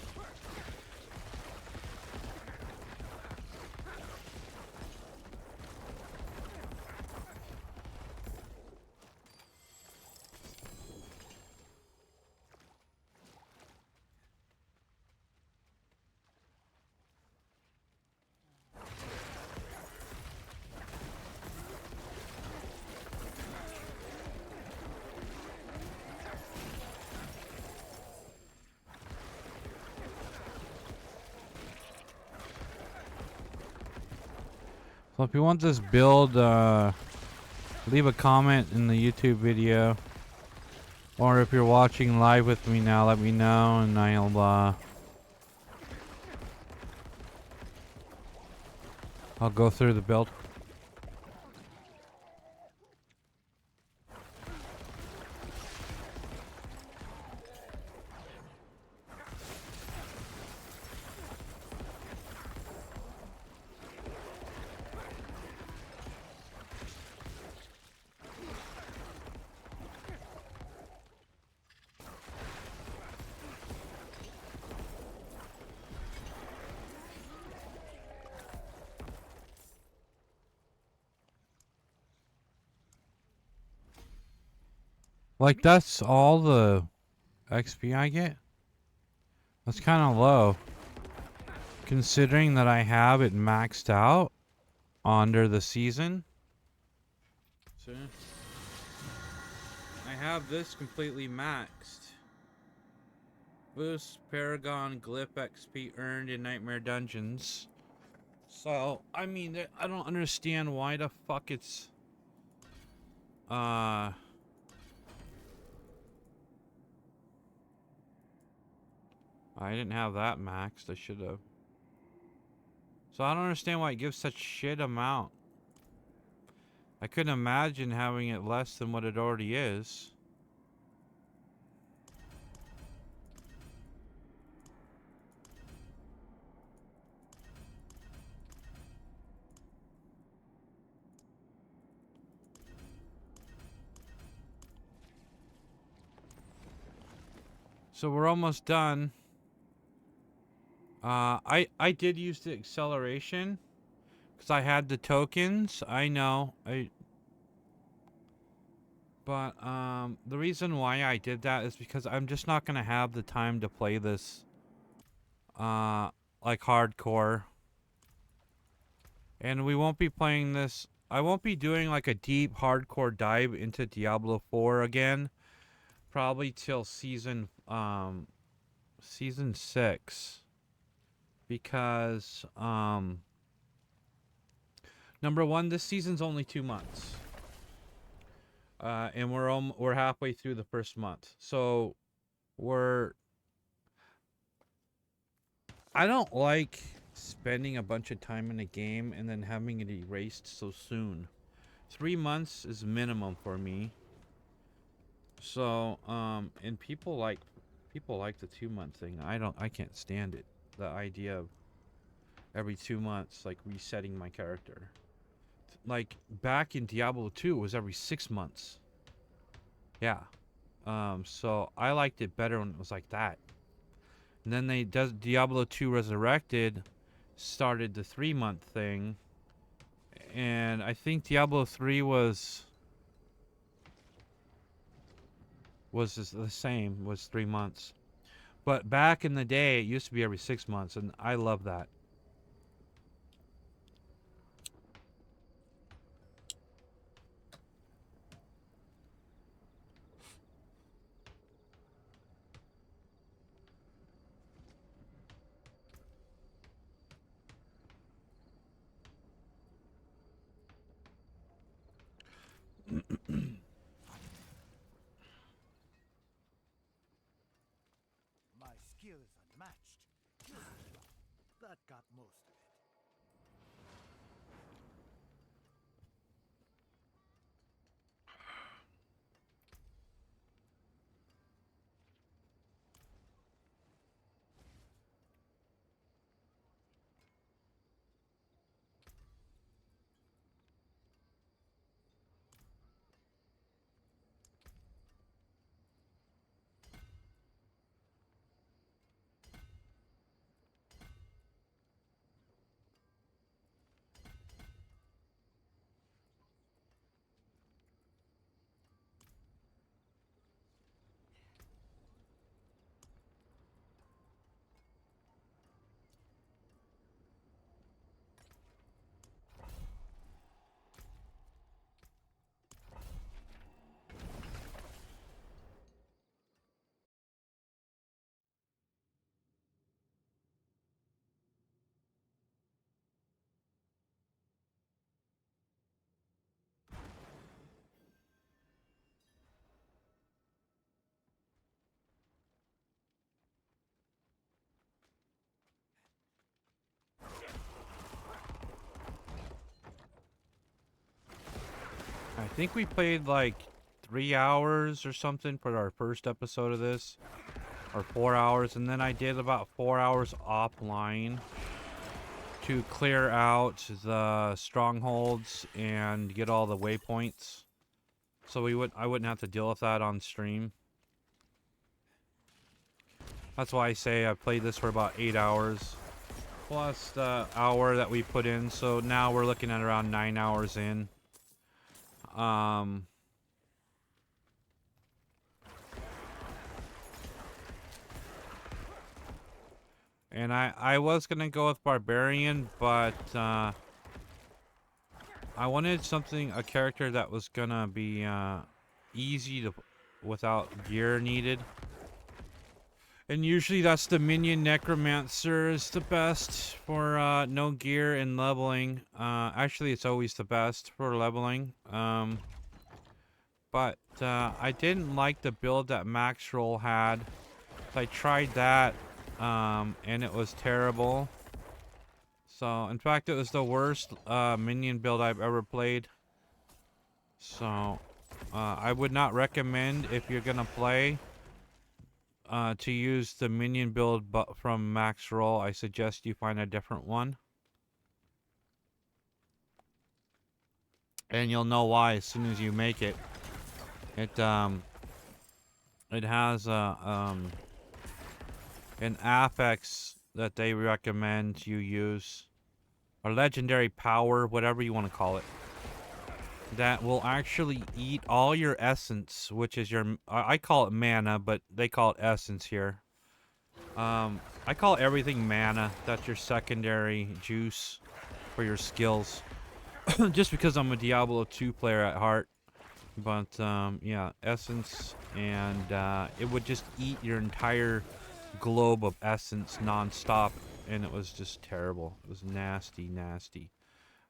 So if you want this build, leave a comment in the YouTube video. Or if you're watching live with me now, let me know and I'll go through the build. Like, that's all the XP I get? That's kind of low. Considering that I have it maxed out under the season. So, I have this completely maxed. Boost Paragon Glyph XP earned in Nightmare Dungeons. So, I mean, I don't understand why the fuck it's... I didn't have that maxed. I should have. So I don't understand why it gives such shit amount. I couldn't imagine having it less than what it already is. So we're almost done. I did use the acceleration because I had the tokens. I know. But the reason why I did that is because I'm just not gonna have the time to play this like hardcore. And we won't be playing this. I won't be doing like a deep hardcore dive into Diablo 4 again. Probably till season 6. Because number one, this season's only 2 months. And we're halfway through the first month. So I don't like spending a bunch of time in a game and then having it erased so soon. 3 months is minimum for me. So, and people like the 2-month thing. I can't stand it. The idea of every 2 months, like, resetting my character. Like, back in Diablo 2, it was every 6 months. Yeah. So I liked it better when it was like that. And then Diablo 2 Resurrected started the 3-month thing. And I think Diablo 3 was the same, was 3 months. But back in the day, it used to be every 6 months, and I love that. My skill is unmatched. That got most of it. I think we played like 3 hours or something for our first episode of this. Or 4 hours. And then I did about 4 hours offline to clear out the strongholds and get all the waypoints. So I wouldn't have to deal with that on stream. That's why I say I played this for about 8 hours. Plus the hour that we put in. So now we're looking at around 9 hours in. And I was gonna go with Barbarian, but I wanted a character that was gonna be easy to, without gear needed. And usually that's the minion. Necromancer is the best for no gear and leveling. Actually, it's always the best for leveling. But I didn't like the build that Max Roll had. So I tried that, and it was terrible. So, in fact, it was the worst minion build I've ever played. So, I would not recommend, if you're gonna play, to use the minion build from Max Roll. I suggest you find a different one. And you'll know why as soon as you make it. It has an affix that they recommend you use, or legendary power, whatever you want to call it, that will actually eat all your essence, which is your, I call it mana, but they call it essence here. I call everything mana. That's your secondary juice for your skills. Just because I'm a Diablo 2 player at heart. But, yeah, essence, and it would just eat your entire globe of essence non-stop, and it was just terrible. It was nasty, nasty.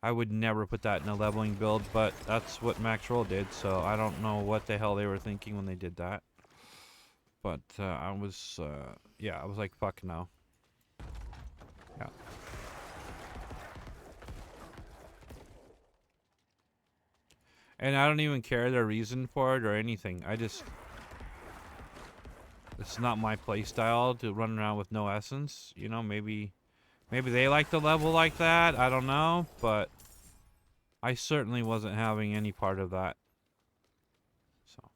I would never put that in a leveling build, but that's what Max Roll did, so I don't know what the hell they were thinking when they did that. But I was like, fuck no. Yeah. And I don't even care their reason for it or anything. It's not my playstyle to run around with no essence. You know, maybe they like to level like that. I don't know, but I certainly wasn't having any part of that. So,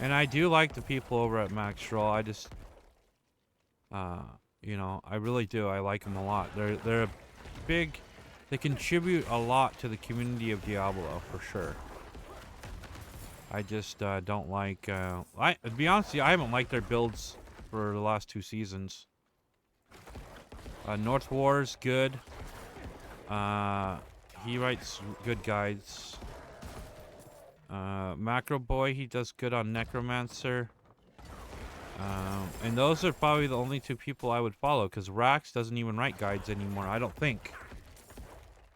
and I do like the people over at Max Roll. I just, you know, I really do. I like them a lot. They're a big. They contribute a lot to the community of Diablo, for sure. I just don't like... to be honest with you, I haven't liked their builds for the last 2 seasons. North War's good. He writes good guides. Macro Boy, he does good on Necromancer. And those are probably the only 2 people I would follow, because Rax doesn't even write guides anymore, I don't think.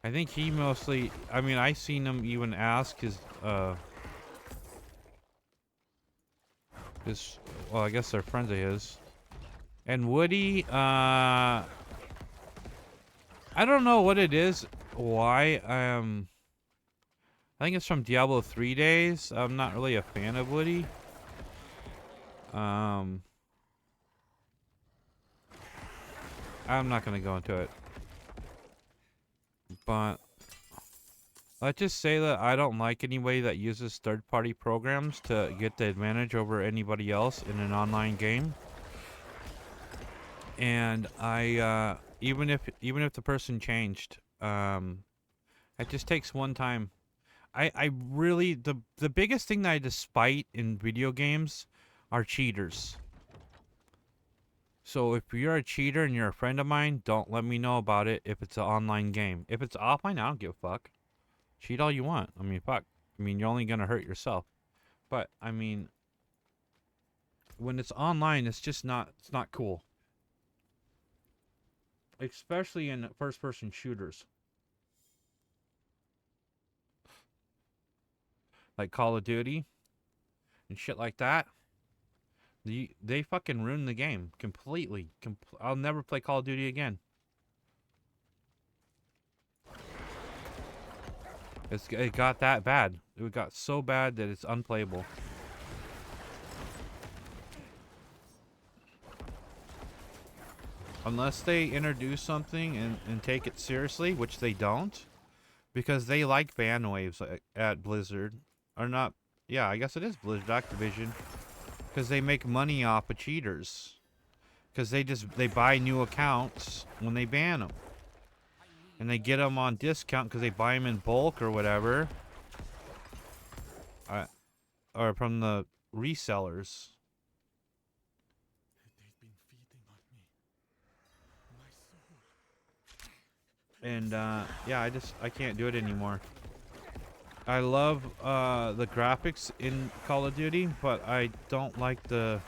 I think he mostly... I mean, I seen him even ask his... well, I guess they're friends of his. And Woody, I don't know what it is. Why? I think it's from Diablo 3 days. I'm not really a fan of Woody. I'm not gonna go into it. But let's just say that I don't like anybody that uses third-party programs to get the advantage over anybody else in an online game. And I, even if the person changed, it just takes one time. I really, the biggest thing that I despise in video games are cheaters. So if you're a cheater and you're a friend of mine, don't let me know about it if it's an online game. If it's offline, I don't give a fuck. Cheat all you want. I mean, fuck. I mean, you're only gonna hurt yourself. But, I mean, when it's online, it's just not, it's not cool. Especially in first-person shooters. Like Call of Duty and shit like that. They fucking ruined the game completely. I'll never play Call of Duty again. It got that bad. It got so bad that it's unplayable. Unless they introduce something and take it seriously, which they don't. Because they like ban waves at Blizzard. Or not. Yeah, I guess it is Blizzard Activision. Because they make money off of cheaters. Because they buy new accounts when they ban them. And they get them on discount because they buy them in bulk or whatever. Or from the resellers. They've been feeding on me. And yeah, I can't do it anymore. I love the graphics in Call of Duty, but I don't like the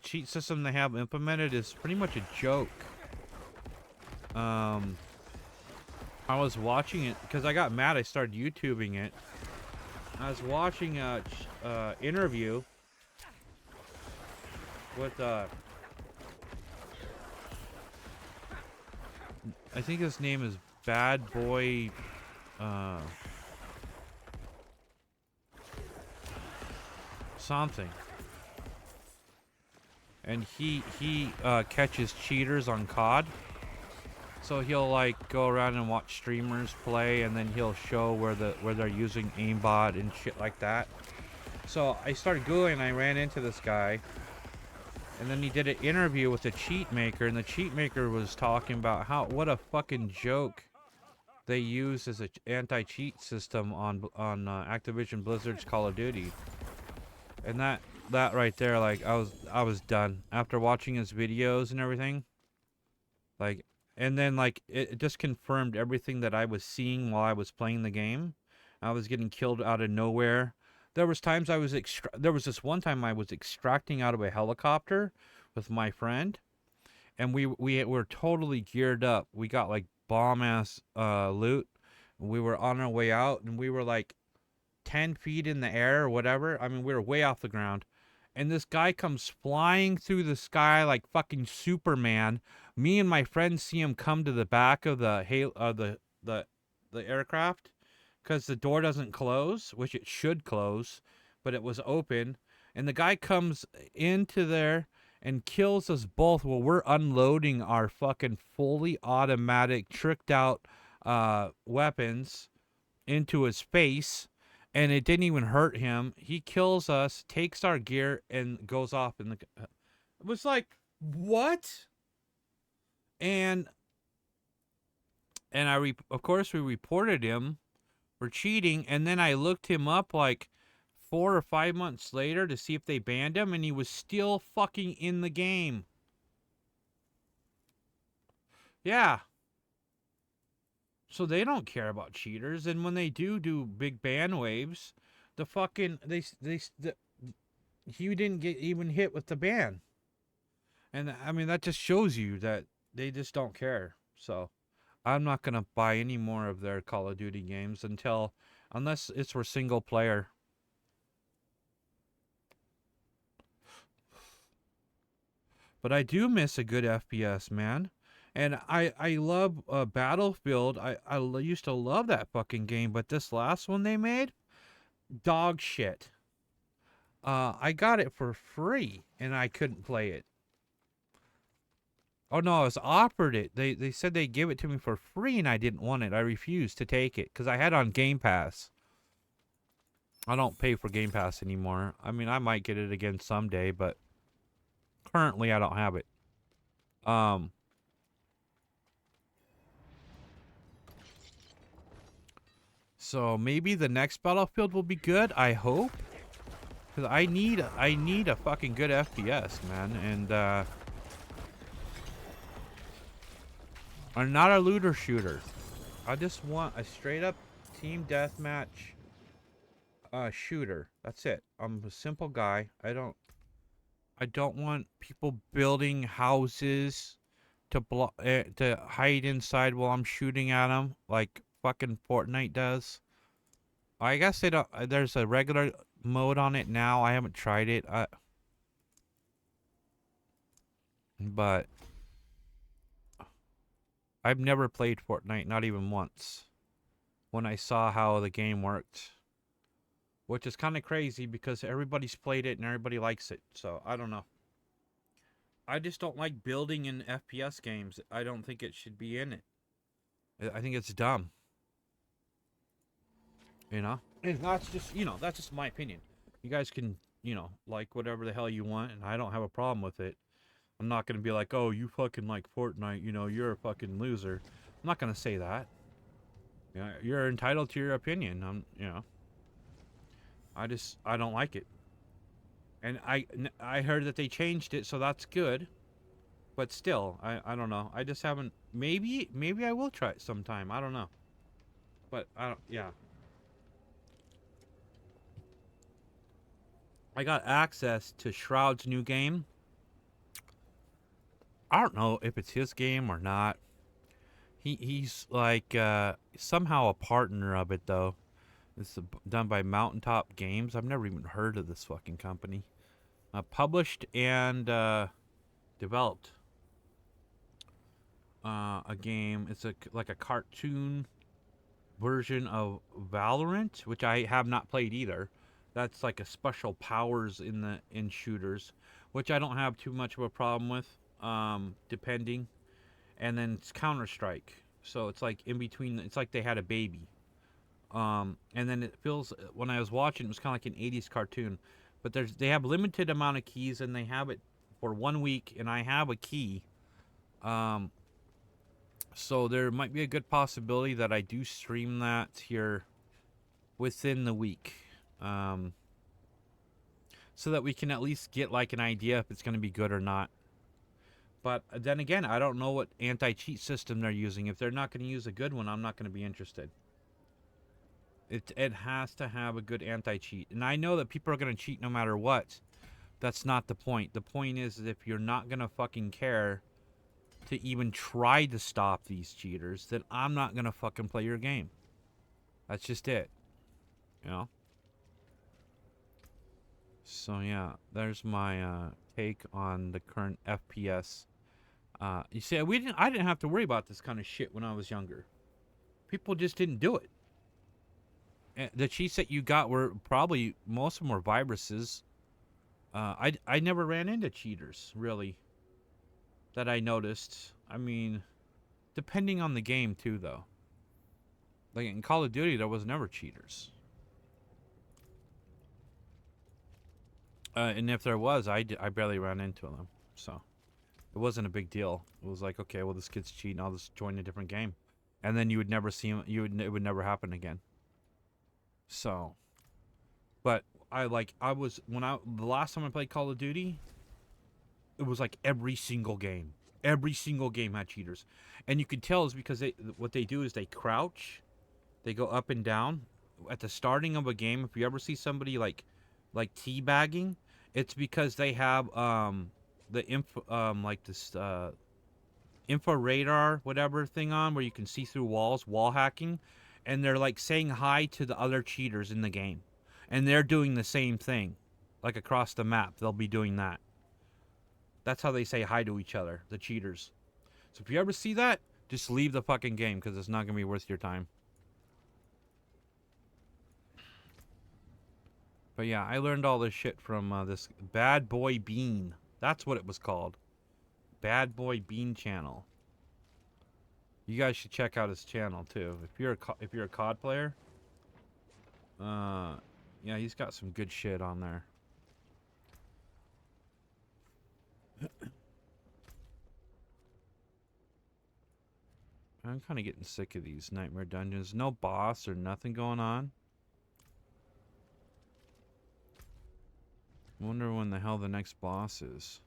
cheat system they have implemented is pretty much a joke. I was watching it because I got mad. I started YouTubing it. I was watching a interview with I think his name is Bad Boy something, and he catches cheaters on COD. So he'll like go around and watch streamers play, and then he'll show where they're using aimbot and shit like that. So I started Googling and I ran into this guy, and then he did an interview with a cheat maker, and the cheat maker was talking about what a fucking joke they use as an anti-cheat system on Activision Blizzard's Call of Duty. And that right there, like I was done after watching his videos and everything. Like, and then like it just confirmed everything that I was seeing while I was playing the game. I was getting killed out of nowhere. There was times there was this one time I was extracting out of a helicopter with my friend, and we were totally geared up. We got like bomb ass loot. We were on our way out, and we were like 10 feet in the air or whatever. I mean, we were way off the ground. And this guy comes flying through the sky like fucking Superman. Me and my friends see him come to the back of the aircraft because the door doesn't close, which it should close, but it was open. And the guy comes into there and kills us both while we're unloading our fucking fully automatic, tricked out weapons into his face. And it didn't even hurt him. He kills us, takes our gear, and goes off in the... It was like, what? And of course we reported him for cheating, and then I looked him up like 4 or 5 months later to see if they banned him, and he was still fucking in the game. Yeah. So they don't care about cheaters, and when they do big ban waves, the fucking he didn't get even hit with the ban. And I mean that just shows you that they just don't care. So I'm not gonna buy any more of their Call of Duty games unless it's for single player. But I do miss a good FPS, man. And I love Battlefield. I used to love that fucking game, but this last one they made, dog shit. I got it for free, and I couldn't play it. Oh no, I was offered it. They said they'd give it to me for free, and I didn't want it. I refused to take it because I had it on Game Pass. I don't pay for Game Pass anymore. I mean, I might get it again someday, but currently I don't have it. So maybe the next Battlefield will be good. I hope, because I need a fucking good FPS, man. And I'm not a looter shooter. I just want a straight up team deathmatch shooter. That's it. I'm a simple guy. I don't want people building houses to hide inside while I'm shooting at them like fucking Fortnite does. I guess they don't. There's a regular mode on it now. I haven't tried it. But I've never played Fortnite, not even once. When I saw how the game worked, which is kind of crazy because everybody's played it and everybody likes it. So I don't know. I just don't like building in FPS games. I don't think it should be in it. I think it's dumb. You know? And that's just, that's just my opinion. You guys can, like whatever the hell you want, and I don't have a problem with it. I'm not going to be like, oh, you fucking like Fortnite, you're a fucking loser. I'm not going to say that. You're entitled to your opinion. I don't like it. And I heard that they changed it, so that's good. But still, I don't know. I just haven't. Maybe I will try it sometime. I don't know. But I don't. Yeah. I got access to Shroud's new game. I don't know if it's his game or not. He's like somehow a partner of it though. It's done by Mountaintop Games. I've never even heard of this fucking company. Published and developed a game. It's like a cartoon version of Valorant, which I have not played either. That's like a special powers in shooters, which I don't have too much of a problem with, depending. And then it's Counter Strike, so it's like in between. It's like they had a baby. And then it feels when I was watching, it was kind of like an '80s cartoon. But they have limited amount of keys, and they have it for 1 week, and I have a key. Um, so there might be a good possibility that I do stream that here within the week. So that we can at least get like an idea if it's going to be good or not. But then again, I don't know what anti-cheat system they're using. If they're not going to use a good one, I'm not going to be interested. It has to have a good anti-cheat. And I know that people are going to cheat no matter what. That's not the point. The point is that if you're not going to fucking care to even try to stop these cheaters, then I'm not going to fucking play your game. That's just it. You know? So yeah, there's my take on the current FPS. You see, I didn't have to worry about this kind of shit when I was younger. People just didn't do it. And the cheats that you got were probably, most of them were viruses. I never ran into cheaters, really, that I noticed. I mean, depending on the game, too, though. Like, in Call of Duty, there was never cheaters. And if there was, I barely ran into them, so it wasn't a big deal. It was like, okay, well, this kid's cheating, I'll just join a different game. And then you would never see him, it would never happen again. So, but the last time I played Call of Duty, it was like every single game had cheaters. And you could tell is because what they do is they crouch, they go up and down at the starting of a game. If you ever see somebody like teabagging, it's because they have infra radar whatever thing on where you can see through walls, wall hacking, and they're like saying hi to the other cheaters in the game, and they're doing the same thing, like across the map. They'll be doing that. That's how they say hi to each other, the cheaters. So if you ever see that, just leave the fucking game because it's not gonna be worth your time. But yeah, I learned all this shit from this Bad Boy Bean. That's what it was called. Bad Boy Bean channel. You guys should check out his channel too. If you're a COD player, yeah, he's got some good shit on there. I'm kind of getting sick of these nightmare dungeons. No boss or nothing going on. I wonder when the hell the next boss is.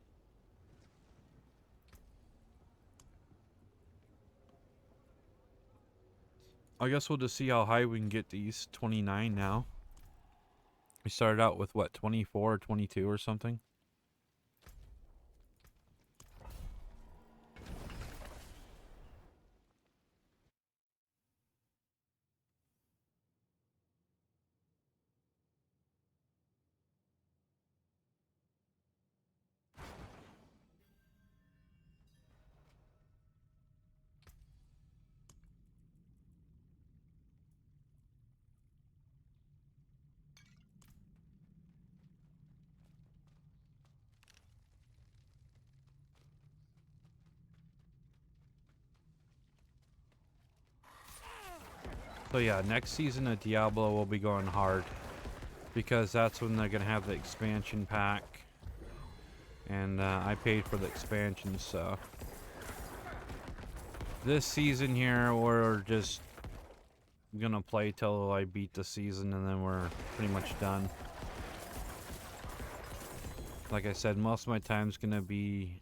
I guess we'll just see how high we can get these. 29 now. We started out with what, 24 or 22 or something? So yeah, next season of Diablo will be going hard. Because that's when they're going to have the expansion pack. And I paid for the expansion, so. This season here, we're just going to play till I beat the season and then we're pretty much done. Like I said, most of my time's going to be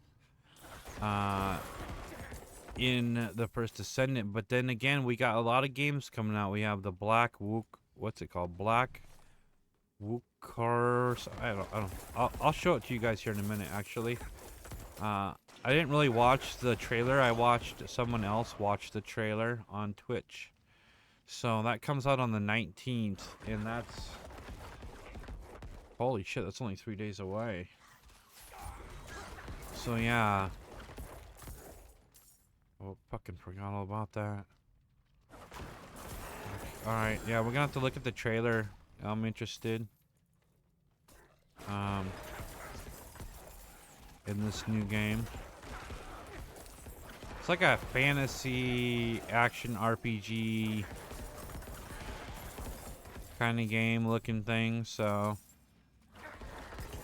in the first Ascendant. But then again, we got a lot of games coming out. We have the Black Wook, what's it called? Black Wookers. I don't. I'll show it to you guys here in a minute. Actually, I didn't really watch the trailer. I watched someone else watch the trailer on Twitch. So that comes out on the 19th, and that's, holy shit, that's only 3 days away. So yeah. Oh, fucking forgot all about that. Alright, yeah, we're gonna have to look at the trailer. I'm interested. In this new game. It's like a fantasy action RPG kind of game looking thing, so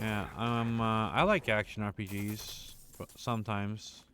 yeah, I like action RPGs sometimes.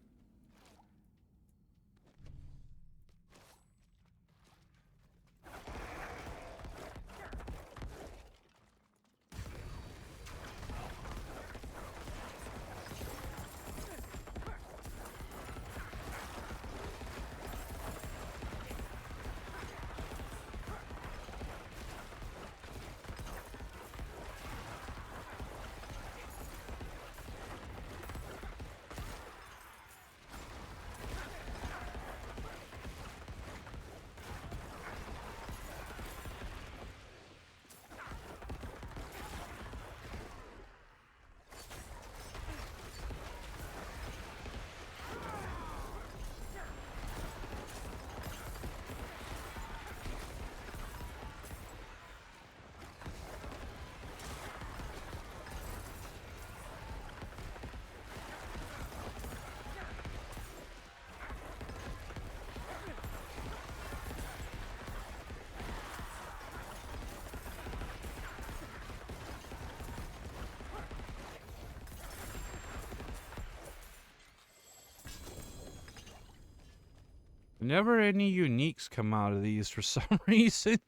Never any uniques come out of these for some reason.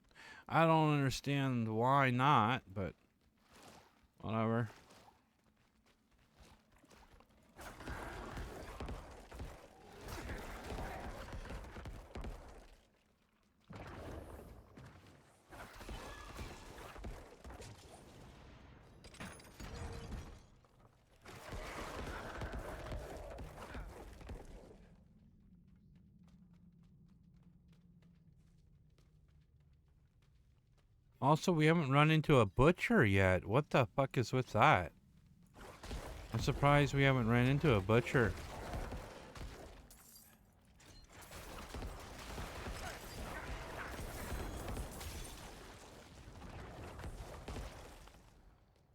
I don't understand why not, but whatever. Also, we haven't run into a butcher yet. What the fuck is with that? I'm surprised we haven't ran into a butcher.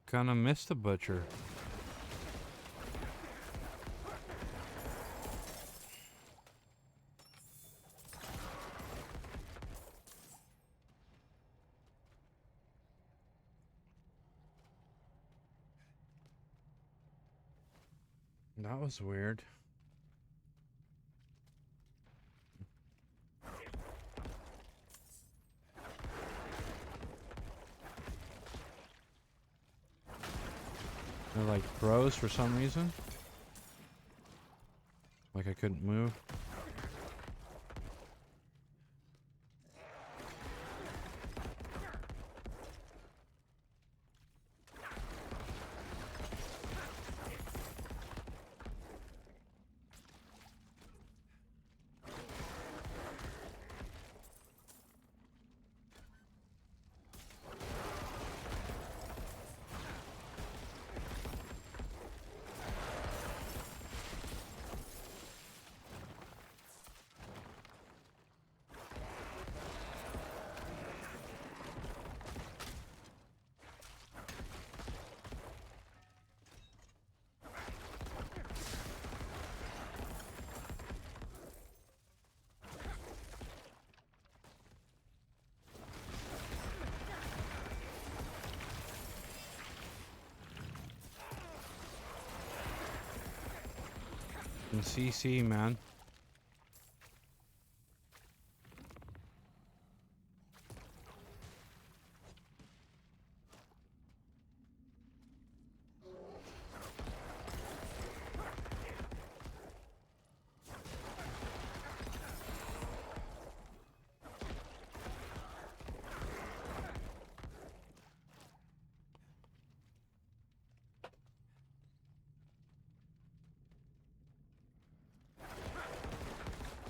Kinda missed the butcher. That was weird. They're like froze for some reason. Like I couldn't move. In CC, man.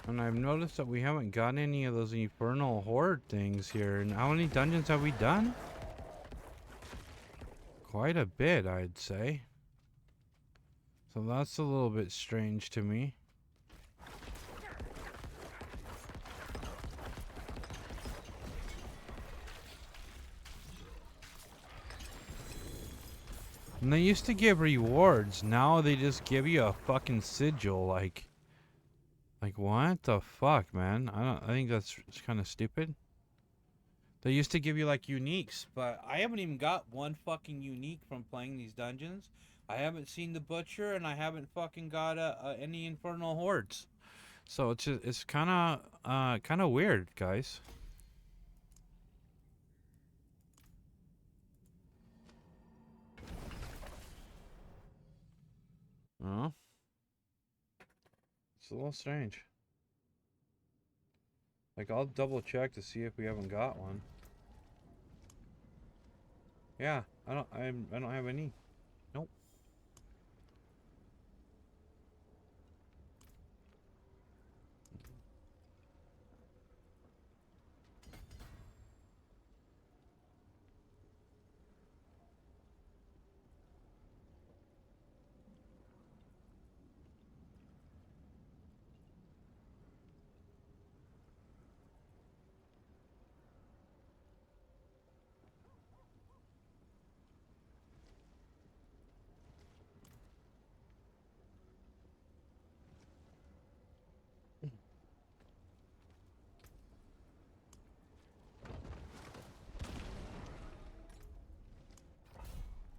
And I've noticed that we haven't gotten any of those infernal horde things here. And how many dungeons have we done? Quite a bit, I'd say. So that's a little bit strange to me. And they used to give rewards. Now they just give you a fucking sigil. Like what the fuck, man? I think that's kind of stupid. They used to give you like uniques, but I haven't even got one fucking unique from playing these dungeons. I haven't seen the butcher, and I haven't fucking got any infernal hordes. So it's kind of weird, guys. Oh, it's a little strange. Like, I'll double check to see if we haven't got one. Yeah, I don't have any. Nope.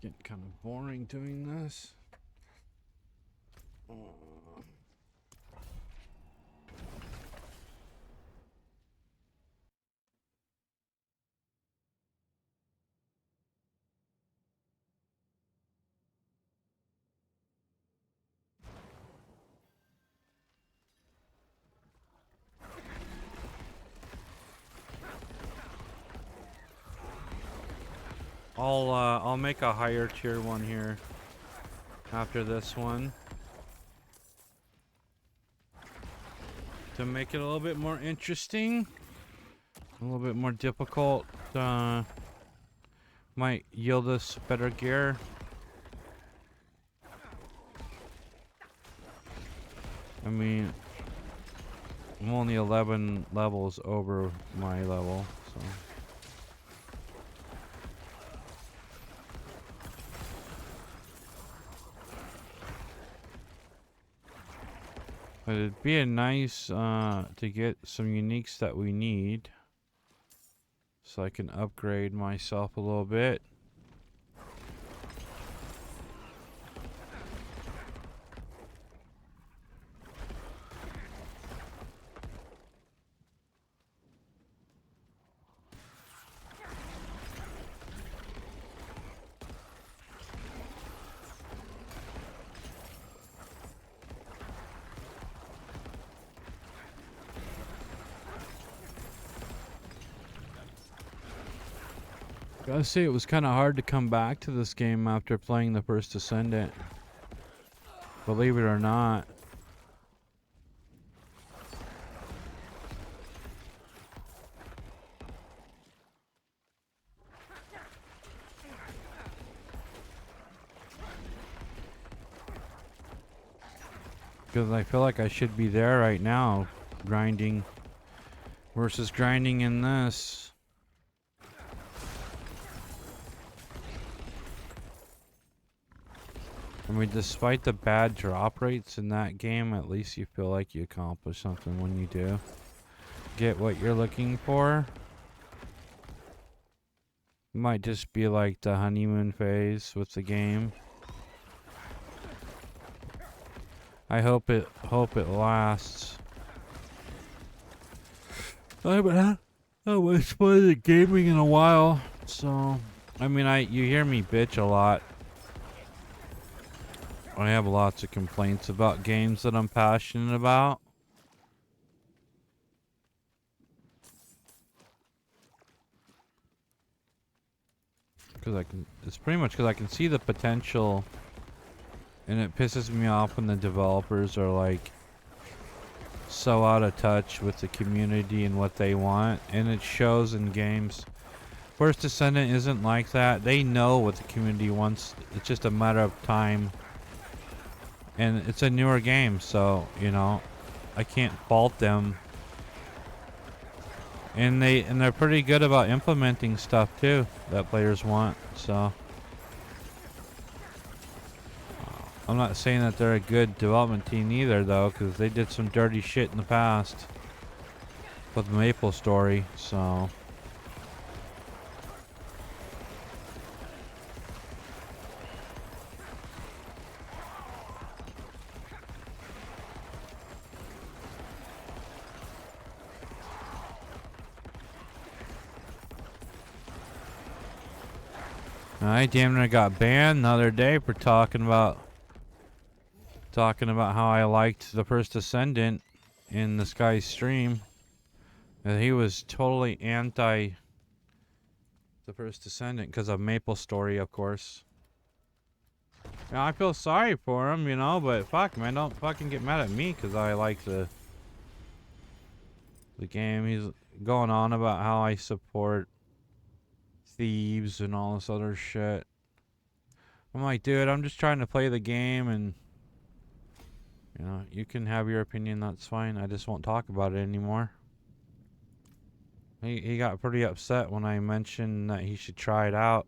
Getting kind of boring doing this. I'll make a higher tier one here after this one to make it a little bit more interesting, a little bit more difficult. Might yield us better gear. I mean, I'm only 11 levels over my level, so. But it'd be a nice to get some uniques that we need, so I can upgrade myself a little bit. Gotta say, it was kind of hard to come back to this game after playing the first Ascendant. Believe it or not. Because I feel like I should be there right now, grinding, versus grinding in this. I mean, despite the bad drop rates in that game, at least you feel like you accomplish something when you do get what you're looking for. It might just be like the honeymoon phase with the game. I hope it lasts. I haven't had much fun at gaming in a while, so I mean, you hear me bitch a lot. I have lots of complaints about games that I'm passionate about. It's pretty much because I can see the potential, and it pisses me off when the developers are like so out of touch with the community and what they want, and it shows in games. First Descendant isn't like that. They know what the community wants. It's just a matter of time. And it's a newer game, so, you know, I can't fault them. And they're pretty good about implementing stuff too that players want. So I'm not saying that they're a good development team either, though, because they did some dirty shit in the past with Maple Story. So I damn near got banned the other day for talking about how I liked the First Descendant in this guy's stream. And he was totally anti the First Descendant because of Maple Story, of course. Yeah, I feel sorry for him, you know, but fuck, man, don't fucking get mad at me because I like the game. He's going on about how I support thieves and all this other shit. I'm like, dude, I'm just trying to play the game, and you know, you can have your opinion, that's fine. I just won't talk about it anymore. He got pretty upset when I mentioned that he should try it out.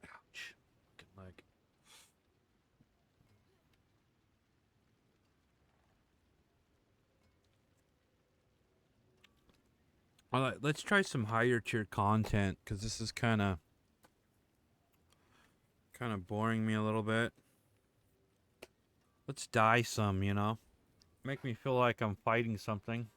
Ouch. Fucking leg. Alright, let's try some higher tier content, because this is kind of boring me a little bit. Let's die some, you know? Make me feel like I'm fighting something.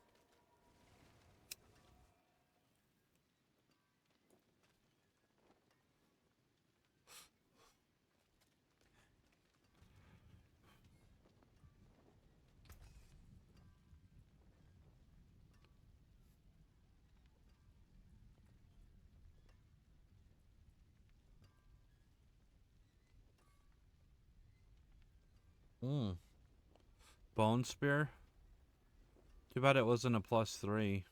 Bone Spear? Too bad it wasn't a +3.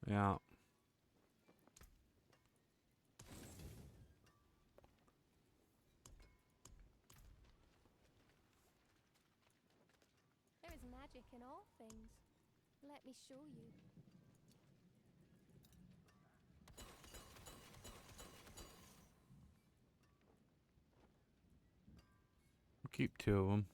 Yeah. There is magic in all things. Let me show you. We'll keep 2 of them.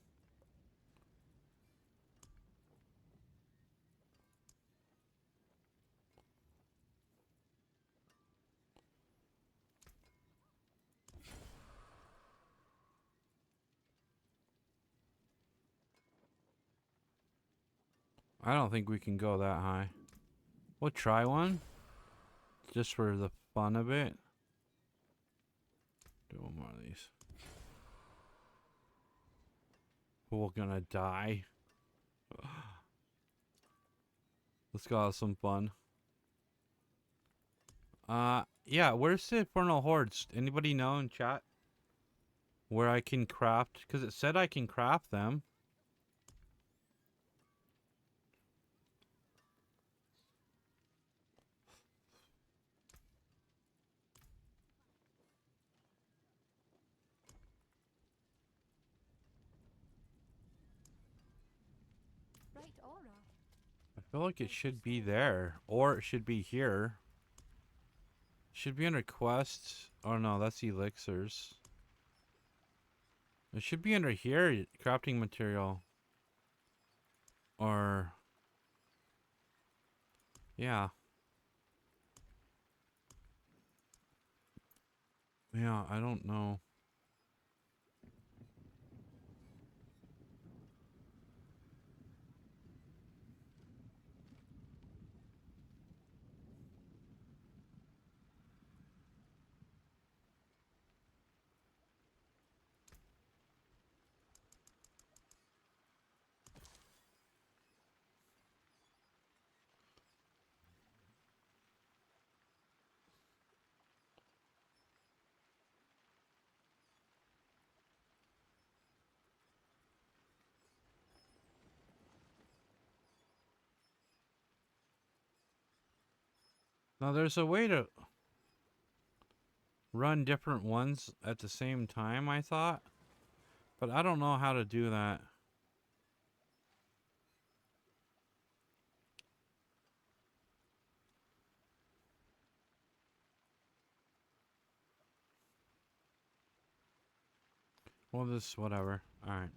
I don't think we can go that high. We'll try one. Just for the fun of it. Do one more of these. We're gonna die. Let's go have some fun. Yeah, where's the Infernal Hordes? Anybody know in chat? Where I can craft? Because it said I can craft them. Bright aura. I feel like it should be there. Or it should be here. Should be under quests. Oh no, that's elixirs. It should be under here, crafting material. Or yeah. Yeah, I don't know. Now there's a way to run different ones at the same time, I thought. But I don't know how to do that. Well, this, whatever. Alright.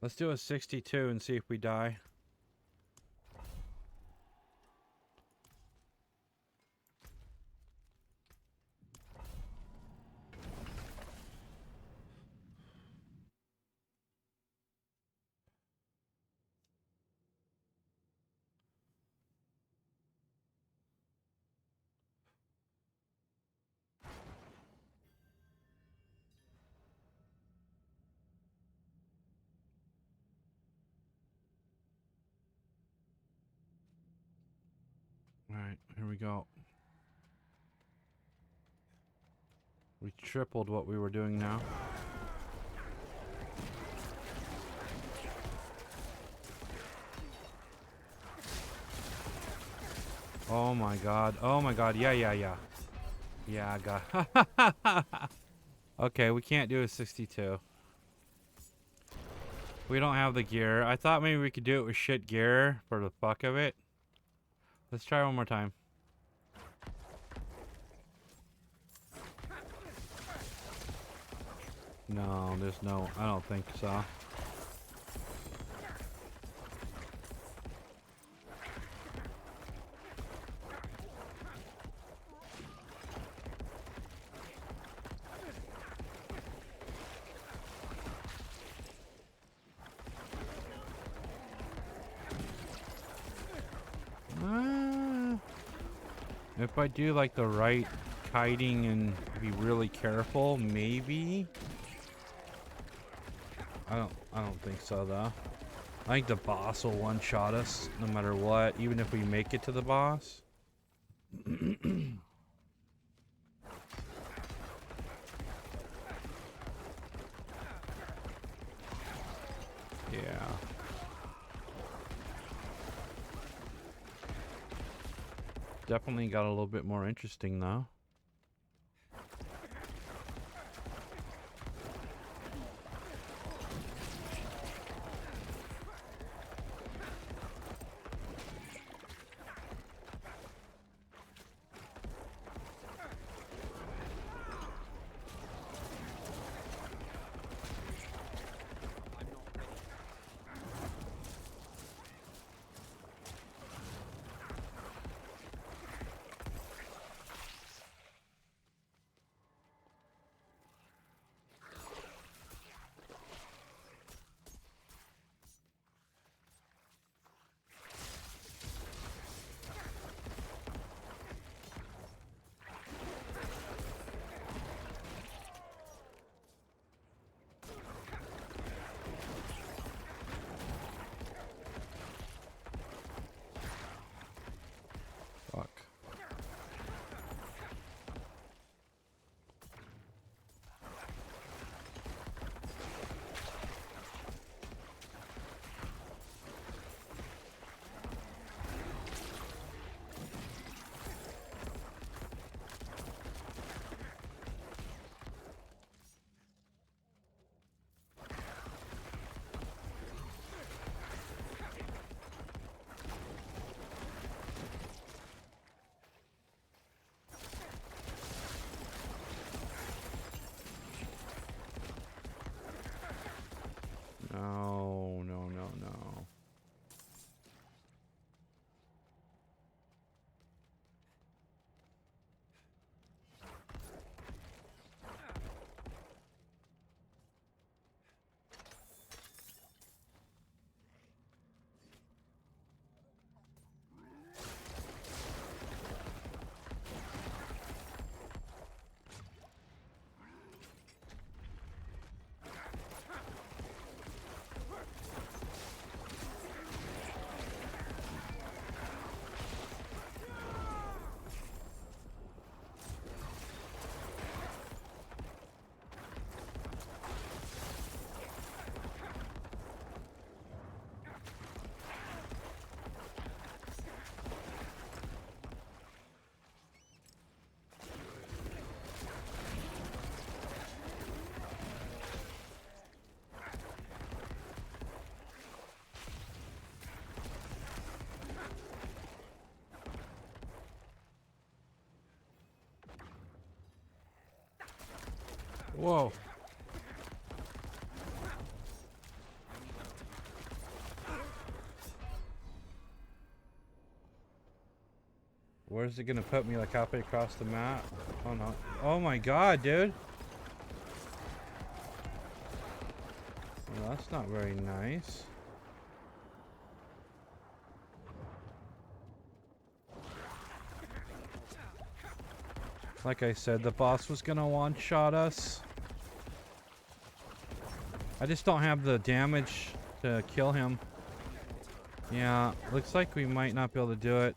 Let's do a 62 and see if we die. Alright, here we go. We tripled what we were doing now. Oh my god. Oh my god. Yeah, yeah, yeah. Yeah, I got. Okay, we can't do a 62. We don't have the gear. I thought maybe we could do it with shit gear for the fuck of it. Let's try one more time. No, there's no. I don't think so. If I do like the right kiting and be really careful, maybe. I don't think so though. I think the boss will one-shot us no matter what, even if we make it to the boss. Yeah. Definitely got a little bit more interesting though. Whoa. Where's it gonna put me? Like halfway across the map? Oh no. Oh my god, dude. Well, that's not very nice. Like I said, the boss was gonna one-shot us. I just don't have the damage to kill him. Yeah, looks like we might not be able to do it.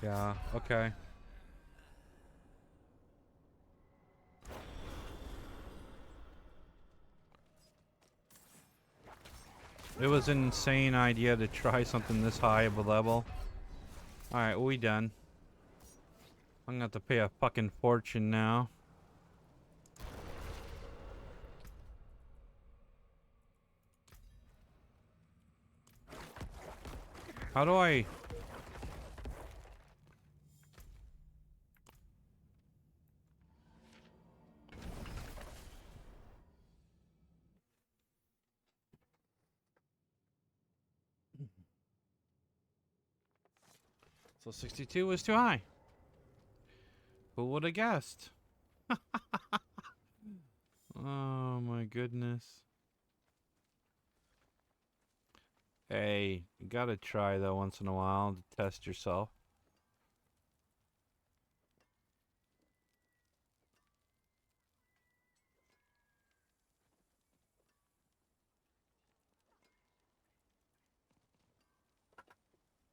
Yeah, okay. It was an insane idea to try something this high of a level. Alright, we done. I'm gonna have to pay a fucking fortune now. How do I... So 62 was too high. Who would have guessed? Oh my goodness. Hey, you gotta try though once in a while to test yourself.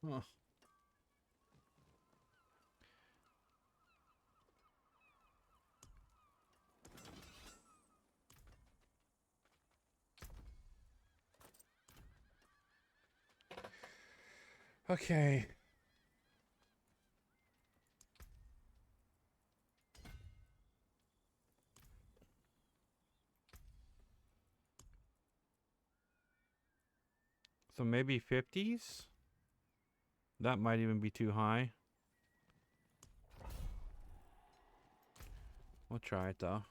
Huh. Okay. So maybe 50s? That might even be too high. We'll try it though.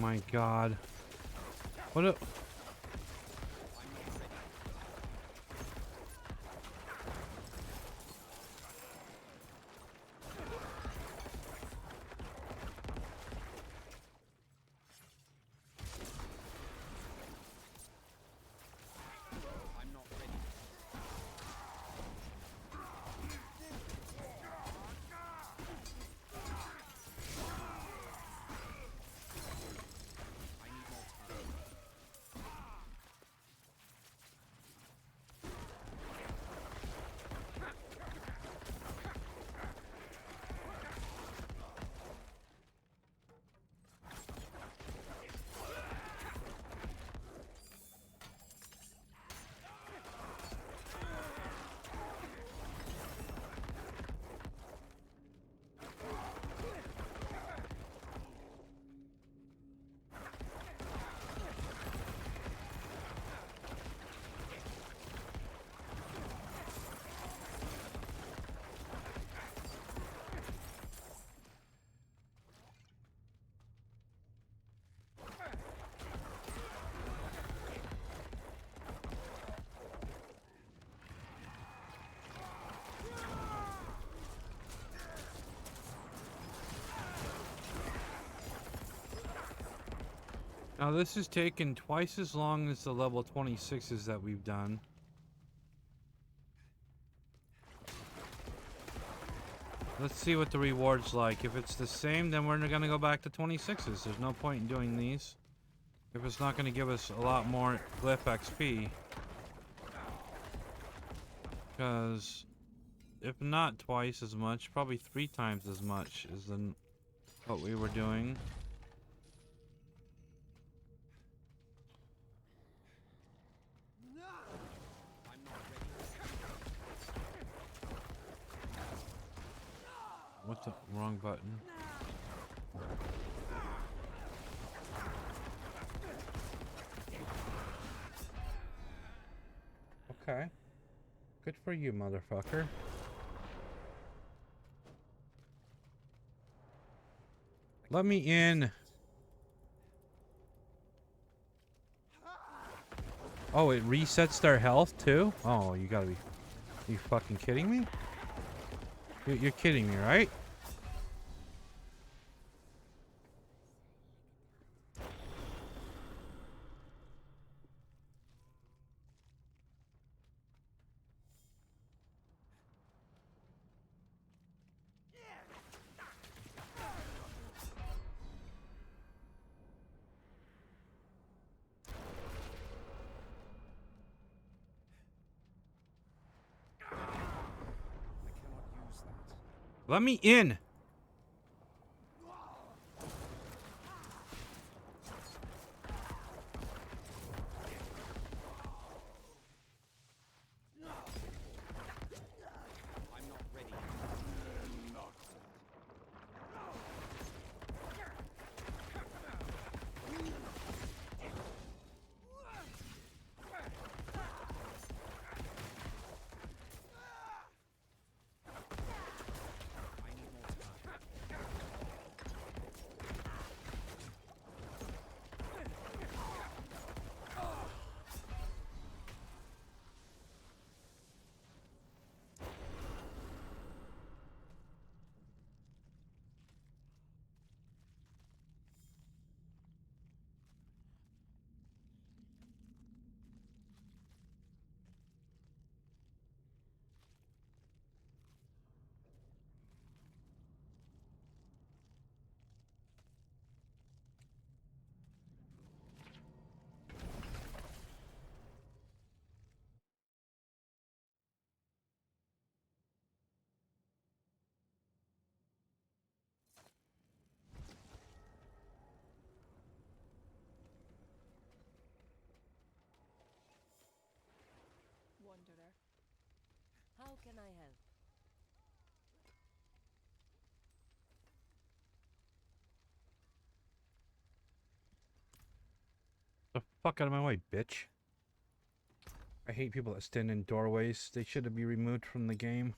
my god. What a... Now this has taken twice as long as the level 26s that we've done. Let's see what the reward's like. If it's the same, then we're gonna go back to 26s. There's no point in doing these if it's not gonna give us a lot more glyph XP. Because if not twice as much, probably 3 times as much as what we were doing. What's the wrong button? Okay. Good for you, motherfucker. Let me in. Oh, it resets their health too? Oh, you gotta be... Are you fucking kidding me? You're kidding me, right? Let me in. Wanderer, how can I help? The fuck out of my way, bitch. I hate people that stand in doorways. They should be removed from the game.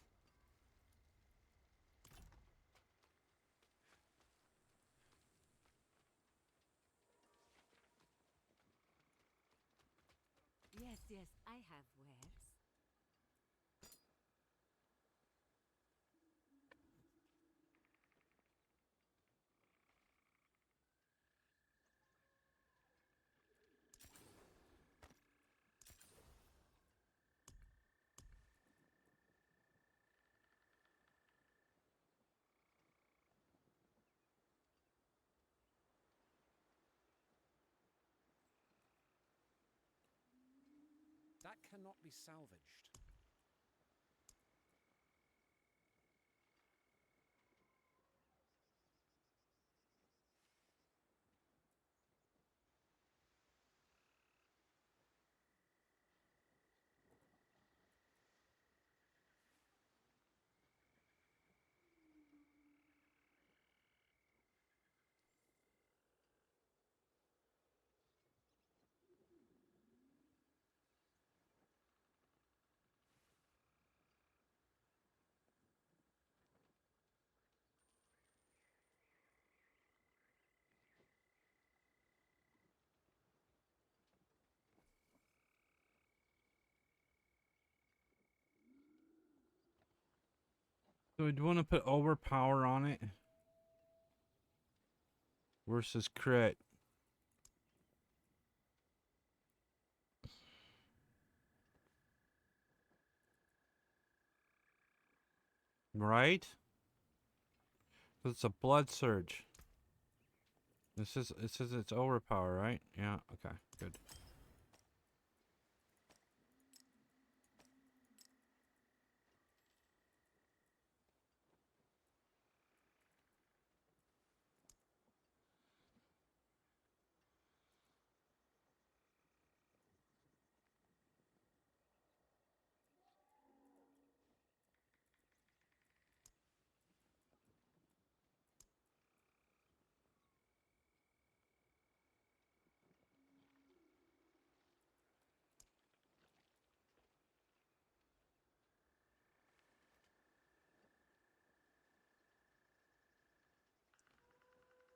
Yes, yes, I have wares. That cannot be salvaged. So we'd want to put overpower on it versus crit. Right? It's a blood surge. It says it's overpower, right? Yeah, okay, good.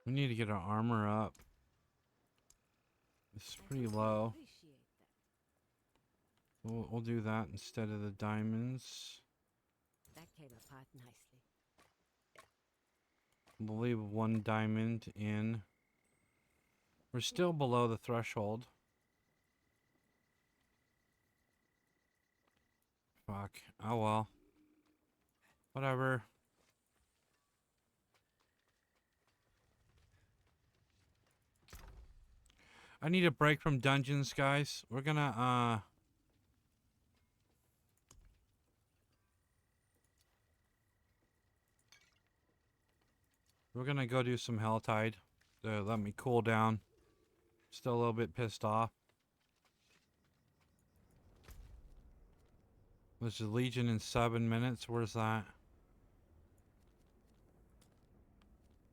We need to get our armor up. It's I pretty think I low. appreciate that. We'll do that instead of the diamonds. That came apart nicely. We'll leave 1 diamond in. We're still below the threshold. Fuck. Oh well. Whatever. I need a break from dungeons, guys. We're gonna go do some Helltide to let me cool down. Still a little bit pissed off. There's a Legion in 7 minutes. Where's that?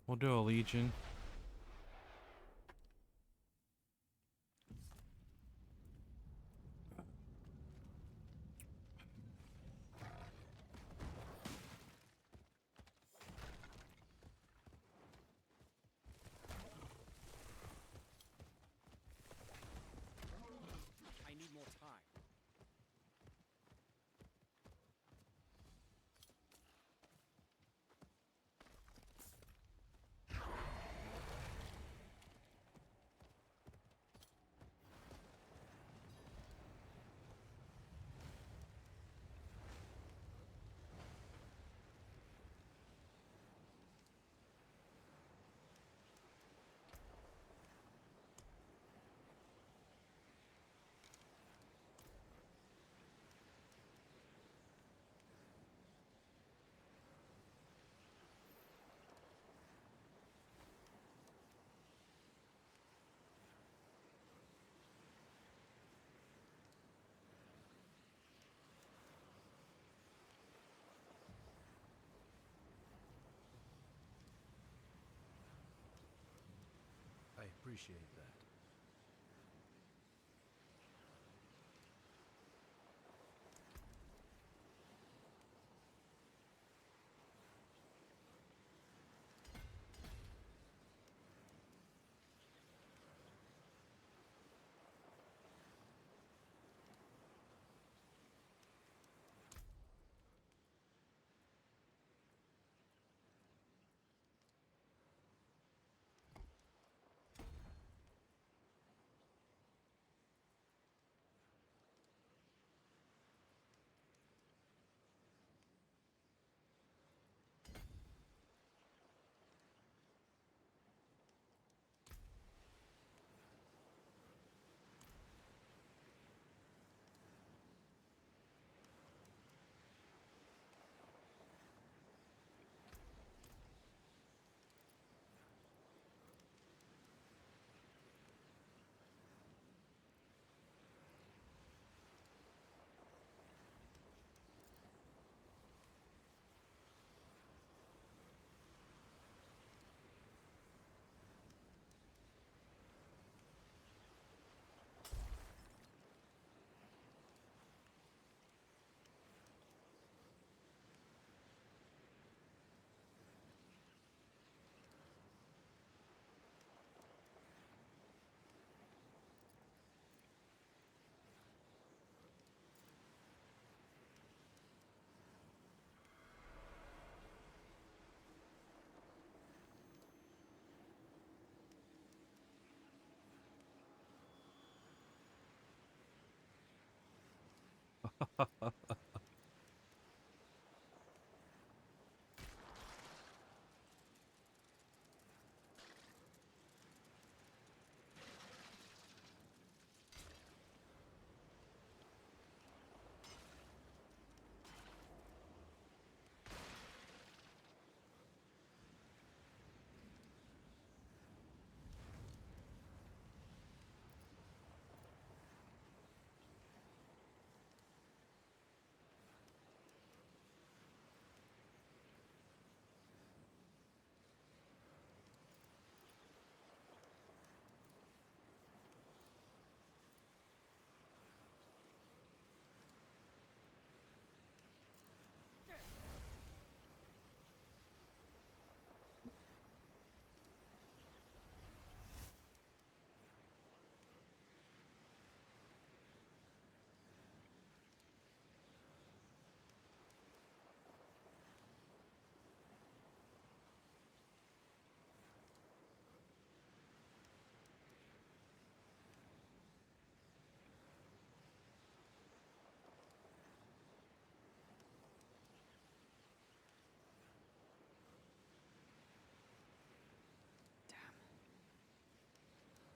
We'll do a Legion. I need more time. I appreciate that. Damn.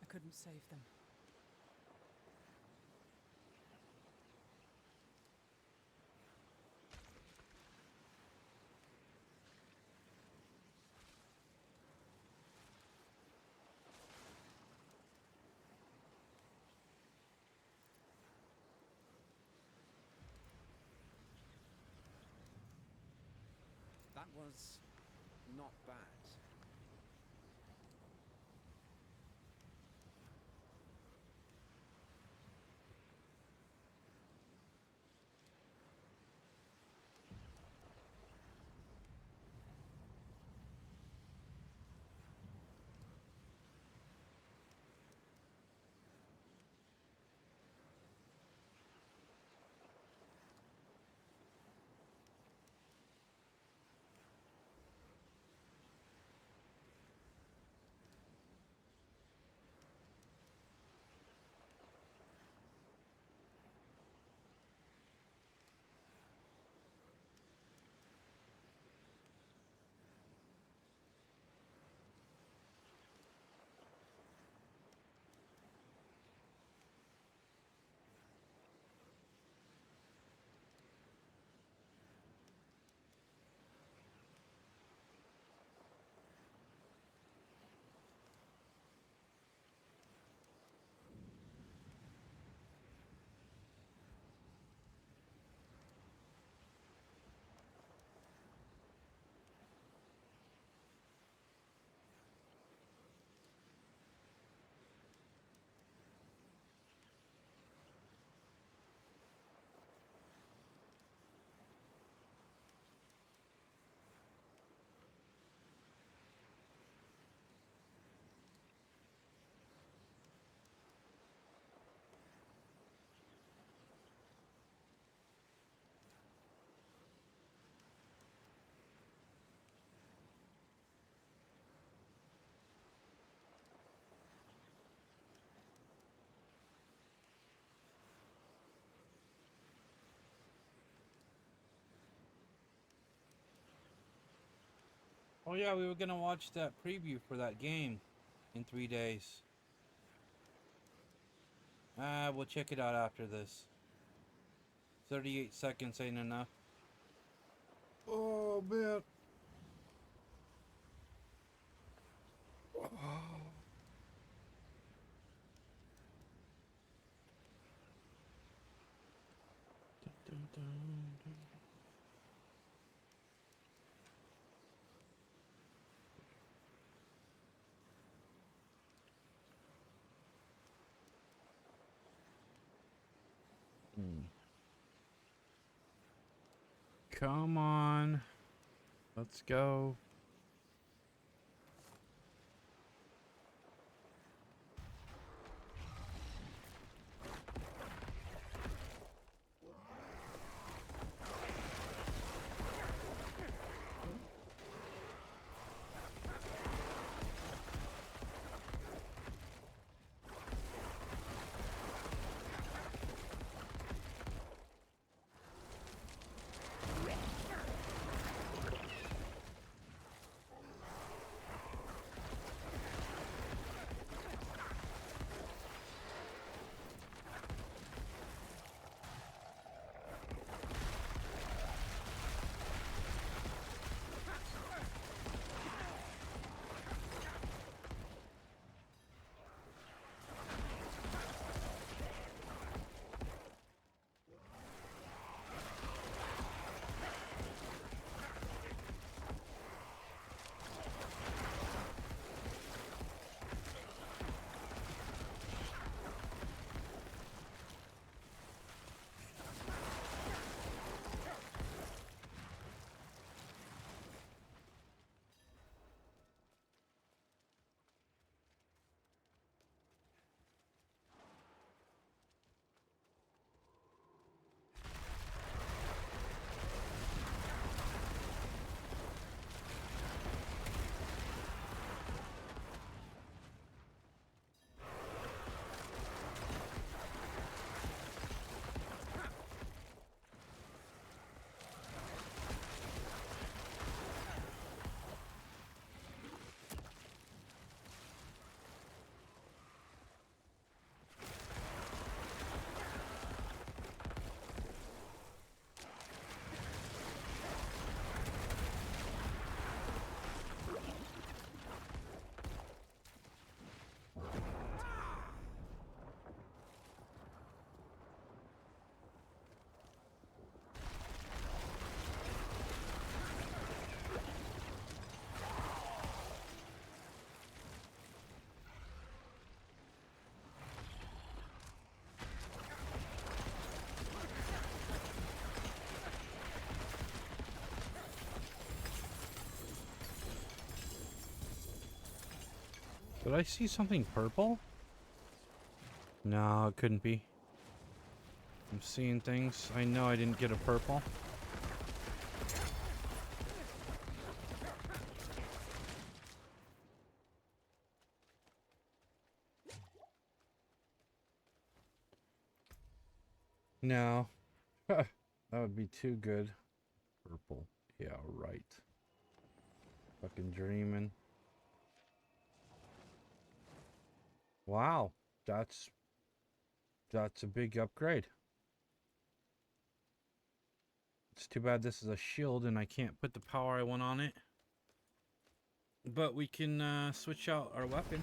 I couldn't save them. That was not bad. Oh yeah, we were gonna watch that preview for that game in 3 days. We'll check it out after this. 38 seconds ain't enough. Oh man. Dun, dun, dun. Come on. Let's go. Did I see something purple? No, it couldn't be. I'm seeing things. I know I didn't get a purple. No. That would be too good. Purple. Yeah, right. Fucking dreaming. Wow. That's a big upgrade. It's too bad this is a shield and I can't put the power I want on it. But we can switch out our weapon.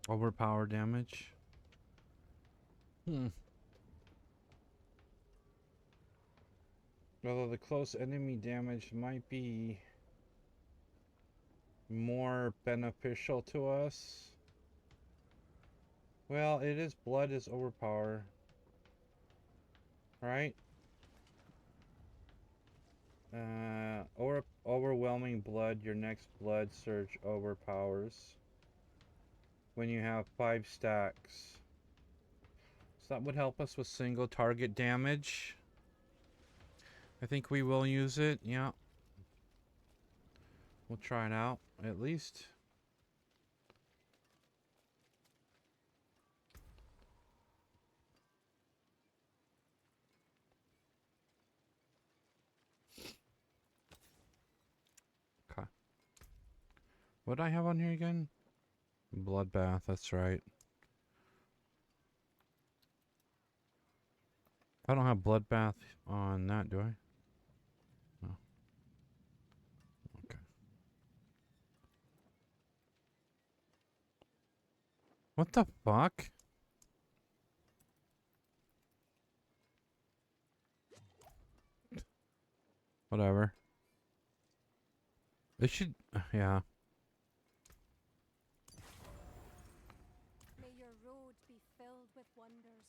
Overpower damage. Although the close enemy damage might be more beneficial to us. Well, it is blood is overpower. Right? Overwhelming blood, your next blood surge overpowers when you have 5 stacks. So that would help us with single target damage. I think we will use it, yeah. We'll try it out, at least. Okay. What do I have on here again? Bloodbath, that's right. I don't have bloodbath on that, do I? No. Okay. What the fuck? Whatever. They should, yeah. May your road be filled with wonders.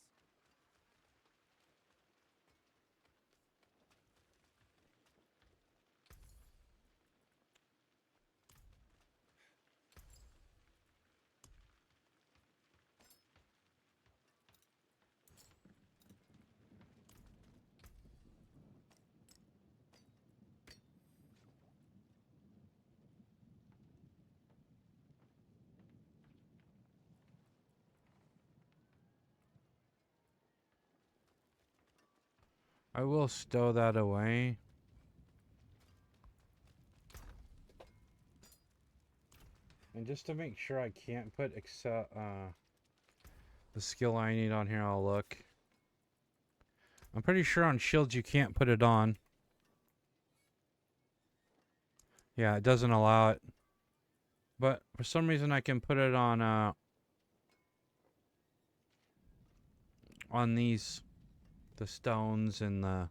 I will stow that away. And just to make sure I can't put the skill I need on here, I'll look. I'm pretty sure on shields you can't put it on. Yeah, it doesn't allow it. But for some reason I can put it on these, the stones and the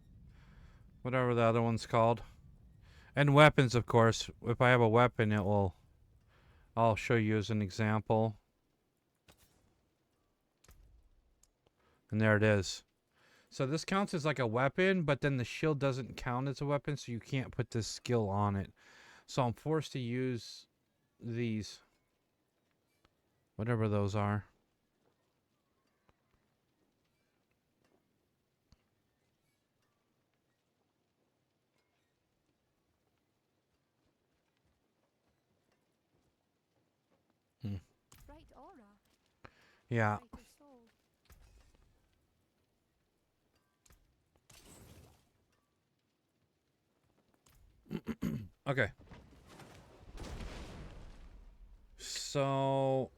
whatever the other one's called. And weapons, of course. If I have a weapon, I'll show you as an example. And there it is. So this counts as like a weapon, but then the shield doesn't count as a weapon, so you can't put this skill on it. So I'm forced to use these. Whatever those are. Bright aura. Yeah. Brighter soul. Okay. So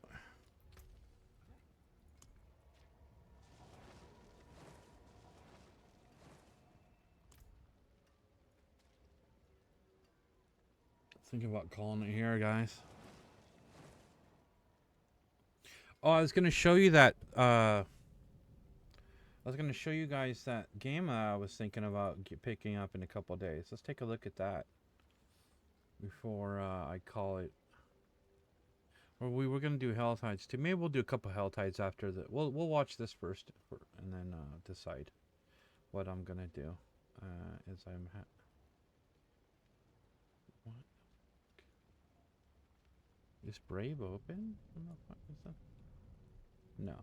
thinking about calling it here, guys. Oh, I was gonna show you that I was going to show you guys that game I was thinking about picking up in a couple of days. Let's take a look at that before I call it. Or we were going to do Hell Tides too. Maybe we'll do a couple Hell Tides after the... We'll watch this first and then decide what I'm going to do. What? Is Brave open? Is that? No.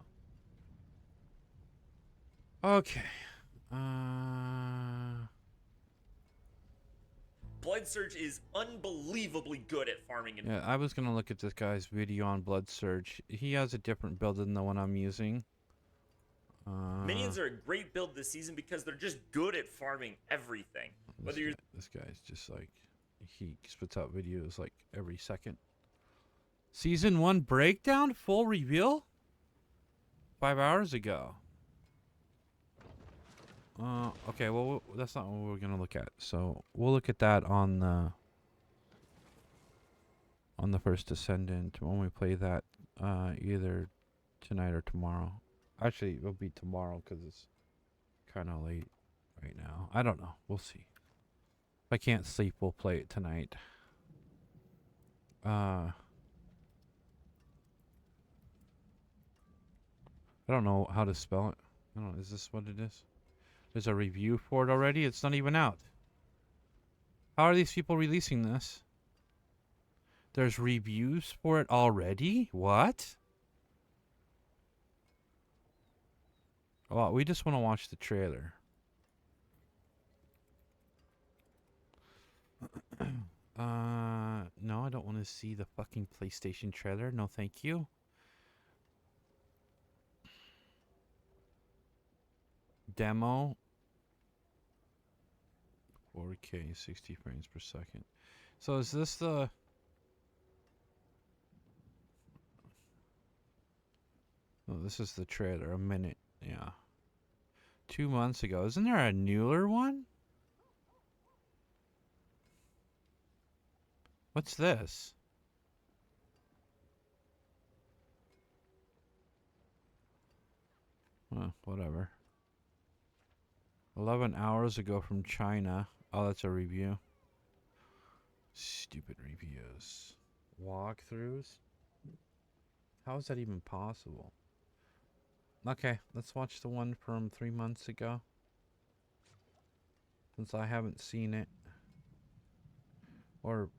Okay. Blood Surge is unbelievably good at farming. Yeah, I was gonna look at this guy's video on Blood Surge. He has a different build than the one I'm using. Minions are a great build this season because they're just good at farming everything. Whether you're this guy's just like, he spits out videos like every second. Season 1 breakdown, full reveal? 5 hours ago. Okay, well, that's not what we're gonna look at. So we'll look at that on the First Descendant when we play that either tonight or tomorrow. Actually, it'll be tomorrow because it's kind of late right now. I don't know. We'll see. If I can't sleep, we'll play it tonight. I don't know how to spell it. I don't know. Is this what it is? There's a review for it already? It's not even out. How are these people releasing this? There's reviews for it already? What? Well, we just want to watch the trailer. No, I don't want to see the fucking PlayStation trailer. No, thank you. Demo. 4K, 60 frames per second. So is this the... Oh, this is the trailer. A minute. Yeah. 2 months ago. Isn't there a newer one? What's this? Whatever. 11 hours ago from China. Oh, that's a review. Stupid reviews. Walkthroughs? How is that even possible? Okay, let's watch the one from 3 months ago. Since I haven't seen it. Or...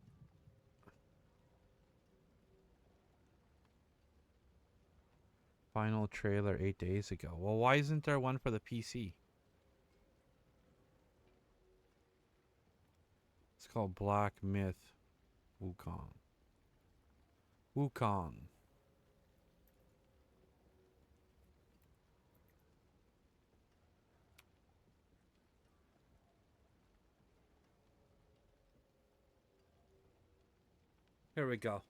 Final trailer 8 days ago. Well, why isn't there one for the PC? It's called Black Myth Wukong. Wukong. Here we go.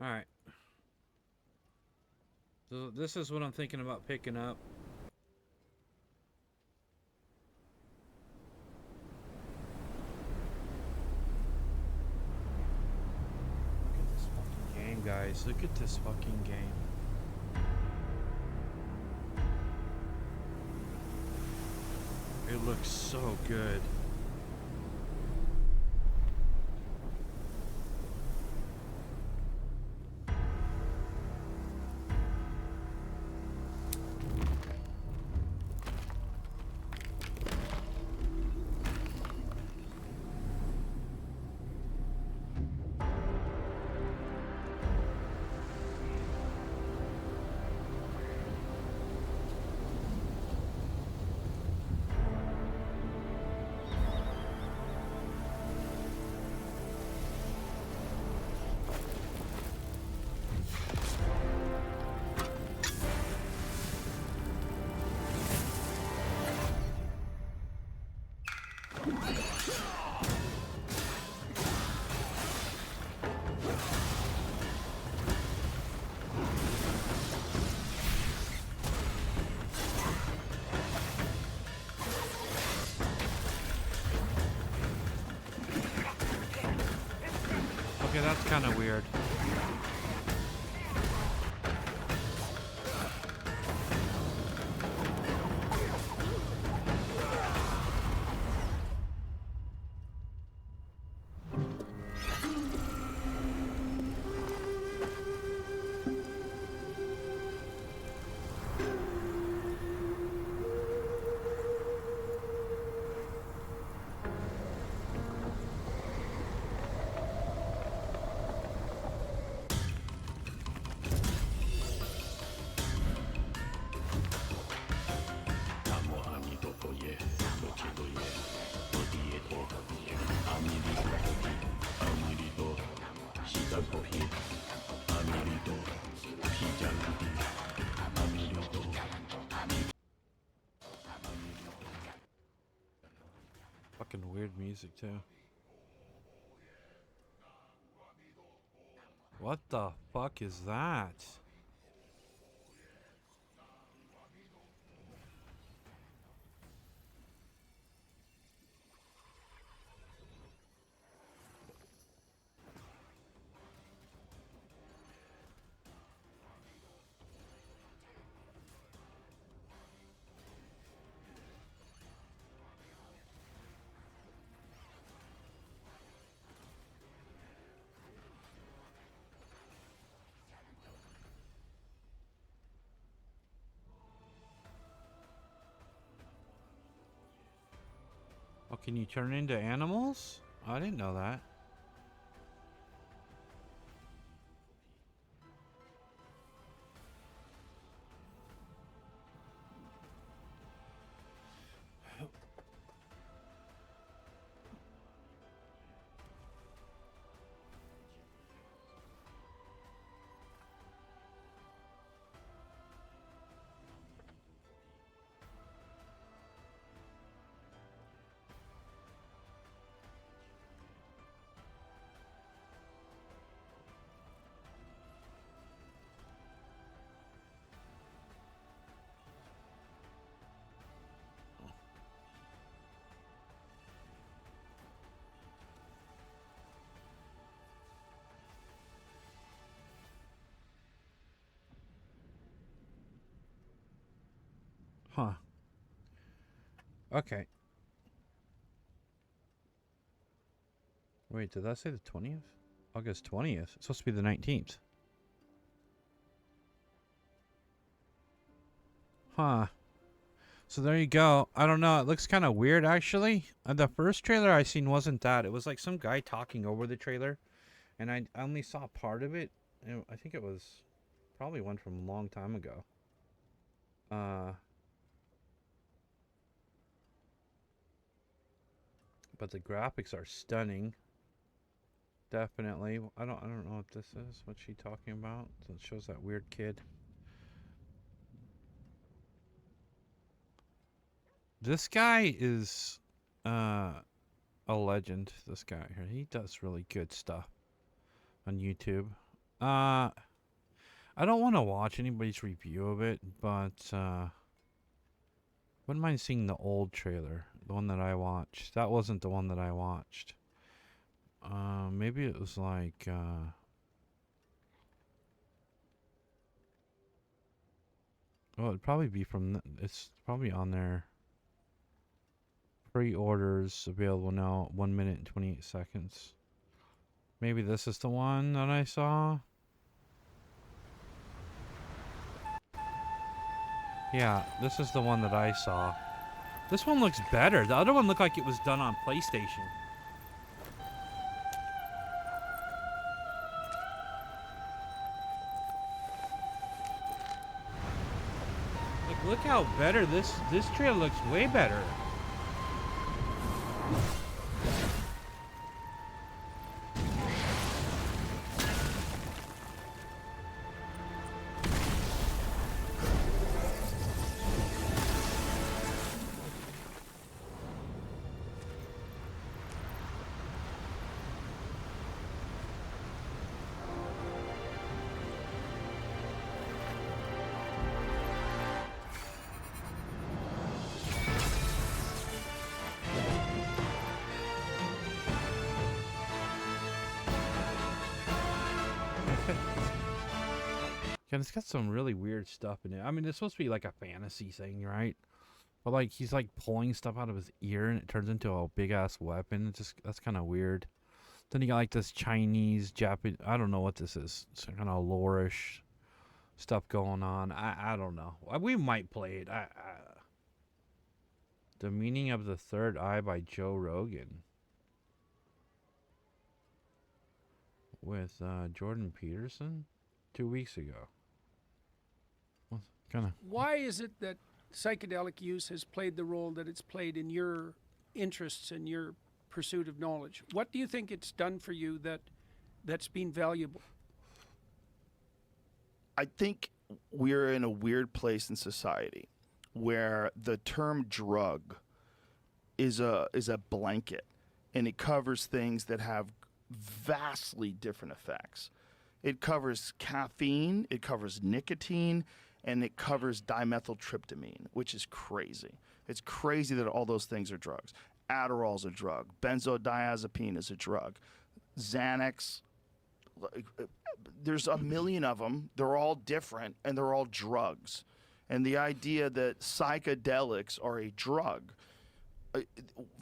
Alright. So this is what I'm thinking about picking up. Look at this fucking game, guys. Look at this fucking game. It looks so good. Okay, that's kind of weird. weird music too. What the fuck is that? Oh, can you turn into animals? I didn't know that. Huh. Okay. Wait, did that say the 20th? August 20th? It's supposed to be the 19th. Huh. So there you go. I don't know. It looks kind of weird, actually. The first trailer I seen wasn't that. It was like some guy talking over the trailer. And I only saw part of it. And I think it was probably one from a long time ago. But the graphics are stunning. Definitely. I don't know what this is. What's she talking about? So it shows that weird kid. This guy is a legend. This guy here. He does really good stuff on YouTube. I don't want to watch anybody's review of it, but wouldn't mind seeing the old trailer, the one that I watched. That wasn't the one that I watched. Maybe it was like oh, it'd probably be from it's probably on there. Pre-orders available now, 1 minute and 28 seconds. Maybe this is the one that I saw. Yeah, this is the one that I saw. This one looks better. The other one looked like it was done on PlayStation. Like, look how better this trailer looks. Way better. And it's got some really weird stuff in it. I mean, it's supposed to be like a fantasy thing, right? But like he's like pulling stuff out of his ear and it turns into a big ass weapon. It's just that's kind of weird. Then you got like this Chinese, Japanese. I don't know what this is. Some kind of lore-ish stuff going on. I don't know. We might play it. The Meaning of the Third Eye by Joe Rogan with Jordan Peterson 2 weeks ago. Why is it that psychedelic use has played the role that it's played in your interests and your pursuit of knowledge? What do you think it's done for you that's been valuable? I think we're in a weird place in society where the term drug is a blanket. and it covers things that have vastly different effects. It covers caffeine, it covers nicotine, and it covers dimethyltryptamine, which is crazy. It's crazy that all those things are drugs. Adderall's a drug. Benzodiazepine is a drug. Xanax, there's a million of them. They're all different, and they're all drugs. And the idea that psychedelics are a drug,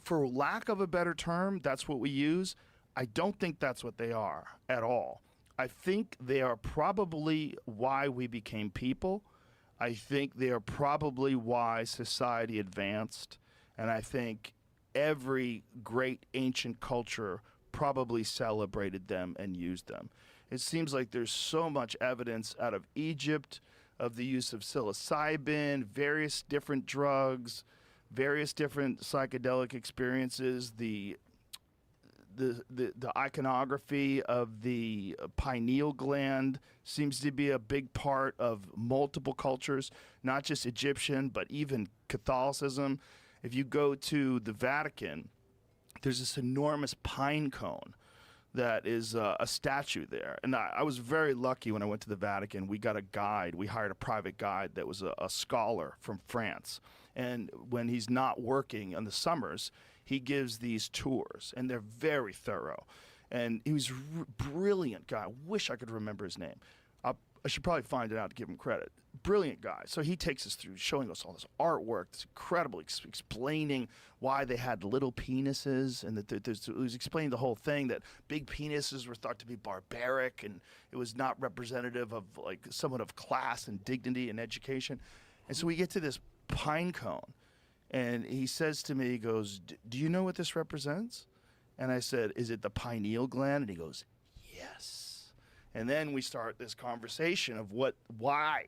for lack of a better term, that's what we use. I don't think that's what they are at all. I think they are probably why we became people. I think they are probably why society advanced. And I think every great ancient culture probably celebrated them and used them. It seems like there's so much evidence out of Egypt of the use of psilocybin, various different drugs, various different psychedelic experiences, the iconography of the pineal gland seems to be a big part of multiple cultures, not just Egyptian, but even Catholicism. If you go to the Vatican, there's this enormous pine cone that is a statue there. And I was very lucky when I went to the Vatican. We got a guide. We hired a private guide that was a scholar from France. And when he's not working in the summers, he gives these tours, and they're very thorough. And he was a brilliant guy. I wish I could remember his name. I should probably find it out to give him credit. Brilliant guy. So he takes us through, showing us all this artwork. It's incredible, explaining why they had little penises, and that it was explaining the whole thing, that big penises were thought to be barbaric, and it was not representative of like somewhat of class and dignity and education. And so we get to this pine cone, and he says to me, he goes, "Do you know what this represents?" And I said, "Is it the pineal gland?" And he goes, "Yes." And then we start this conversation of why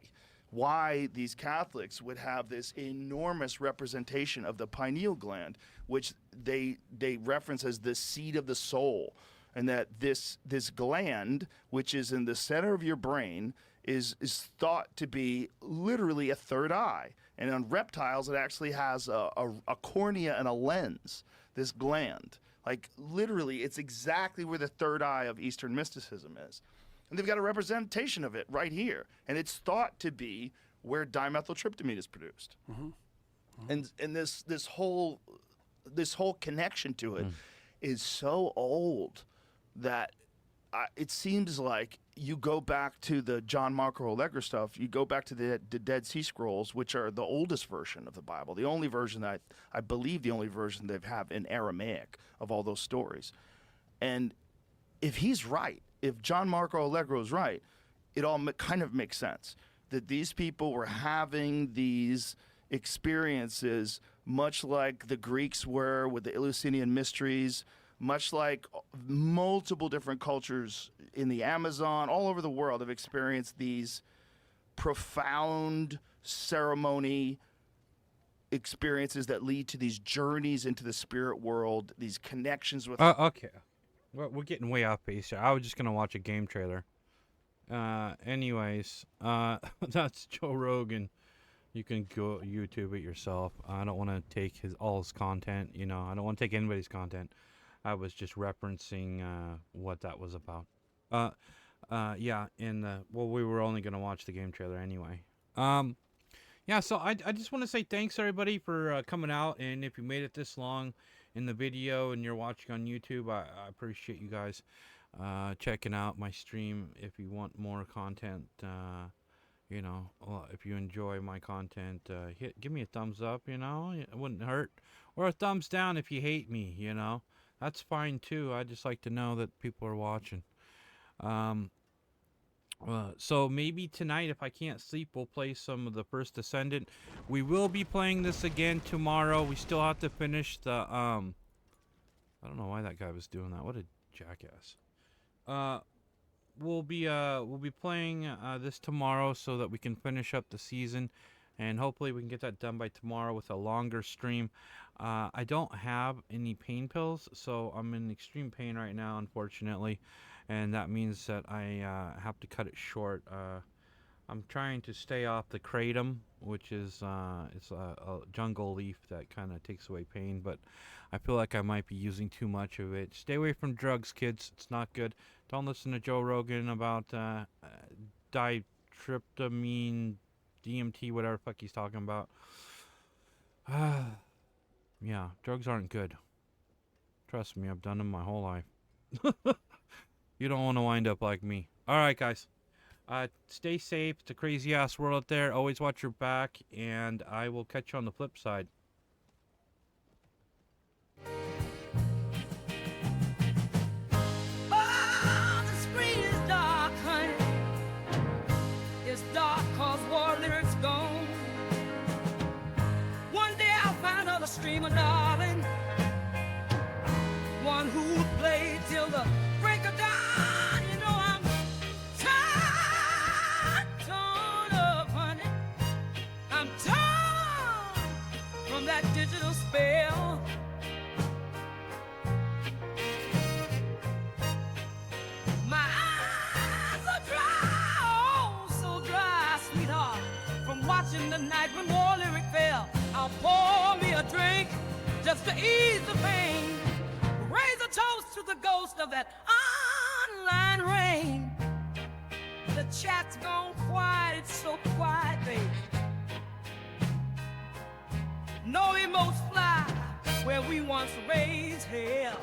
these Catholics would have this enormous representation of the pineal gland, which they reference as the seat of the soul, and that this gland, which is in the center of your brain, is thought to be literally a third eye. And on reptiles, it actually has a cornea and a lens, this gland. Like, literally, it's exactly where the third eye of Eastern mysticism is. And they've got a representation of it right here. And it's thought to be where dimethyltryptamine is produced. Mm-hmm. Mm-hmm. And this whole connection to it is so old that it seems like you go back to the John Marco Allegro stuff, you go back to the Dead Sea Scrolls, which are the oldest version of the Bible, the only version that I believe the only version they have in Aramaic of all those stories. And if he's right, if John Marco Allegro is right, it all kind of makes sense. That these people were having these experiences much like the Greeks were with the Eleusinian mysteries, much like multiple different cultures in the Amazon, all over the world have experienced these profound ceremony experiences that lead to these journeys into the spirit world, these connections with... Okay. Well, we're getting way off base here. I was just going to watch a game trailer. Anyways, that's Joe Rogan. You can go YouTube it yourself. I don't want to take all his content. I don't want to take anybody's content. I was just referencing what that was about. Yeah, we were only going to watch the game trailer anyway. Yeah, so I just want to say thanks, everybody, for coming out. And if you made it this long in the video and you're watching on YouTube, I appreciate you guys checking out my stream. If you want more content, if you enjoy my content, give me a thumbs up, it wouldn't hurt. Or a thumbs down if you hate me, That's fine, too. I just like to know that people are watching. So maybe tonight, if I can't sleep, we'll play some of the First Descendant. We will be playing this again tomorrow. We still have to finish the, I don't know why that guy was doing that. What a jackass. We'll be playing this tomorrow so that we can finish up the season, and hopefully we can get that done by tomorrow with a longer stream. I don't have any pain pills, so I'm in extreme pain right now, unfortunately, and that means that I have to cut it short. I'm trying to stay off the kratom, which is it's a jungle leaf that kind of takes away pain, but I feel like I might be using too much of it. Stay away from drugs, kids. It's not good. Don't listen to Joe Rogan about ditryptamine, DMT, whatever the fuck he's talking about. Yeah, drugs aren't good. Trust me, I've done them my whole life. You don't want to wind up like me. All right, guys. Stay safe. It's a crazy ass world out there. Always watch your back, and I will catch you on the flip side. Oh, the screen is dark, honey. It's dark 'cause war lyrics gone. One day I'll find another streamer, darling. One who played till the break of dawn. You know I'm torn up, honey. I'm torn from that digital spell. My eyes are dry, oh, so dry, sweetheart. From watching the night when war lyric fell, I'll pour me a drink just to ease the pain. Raise a toast to the ghost of that online rain. The chat's gone quiet, it's so quiet, baby. No emotes fly where we once raised hell.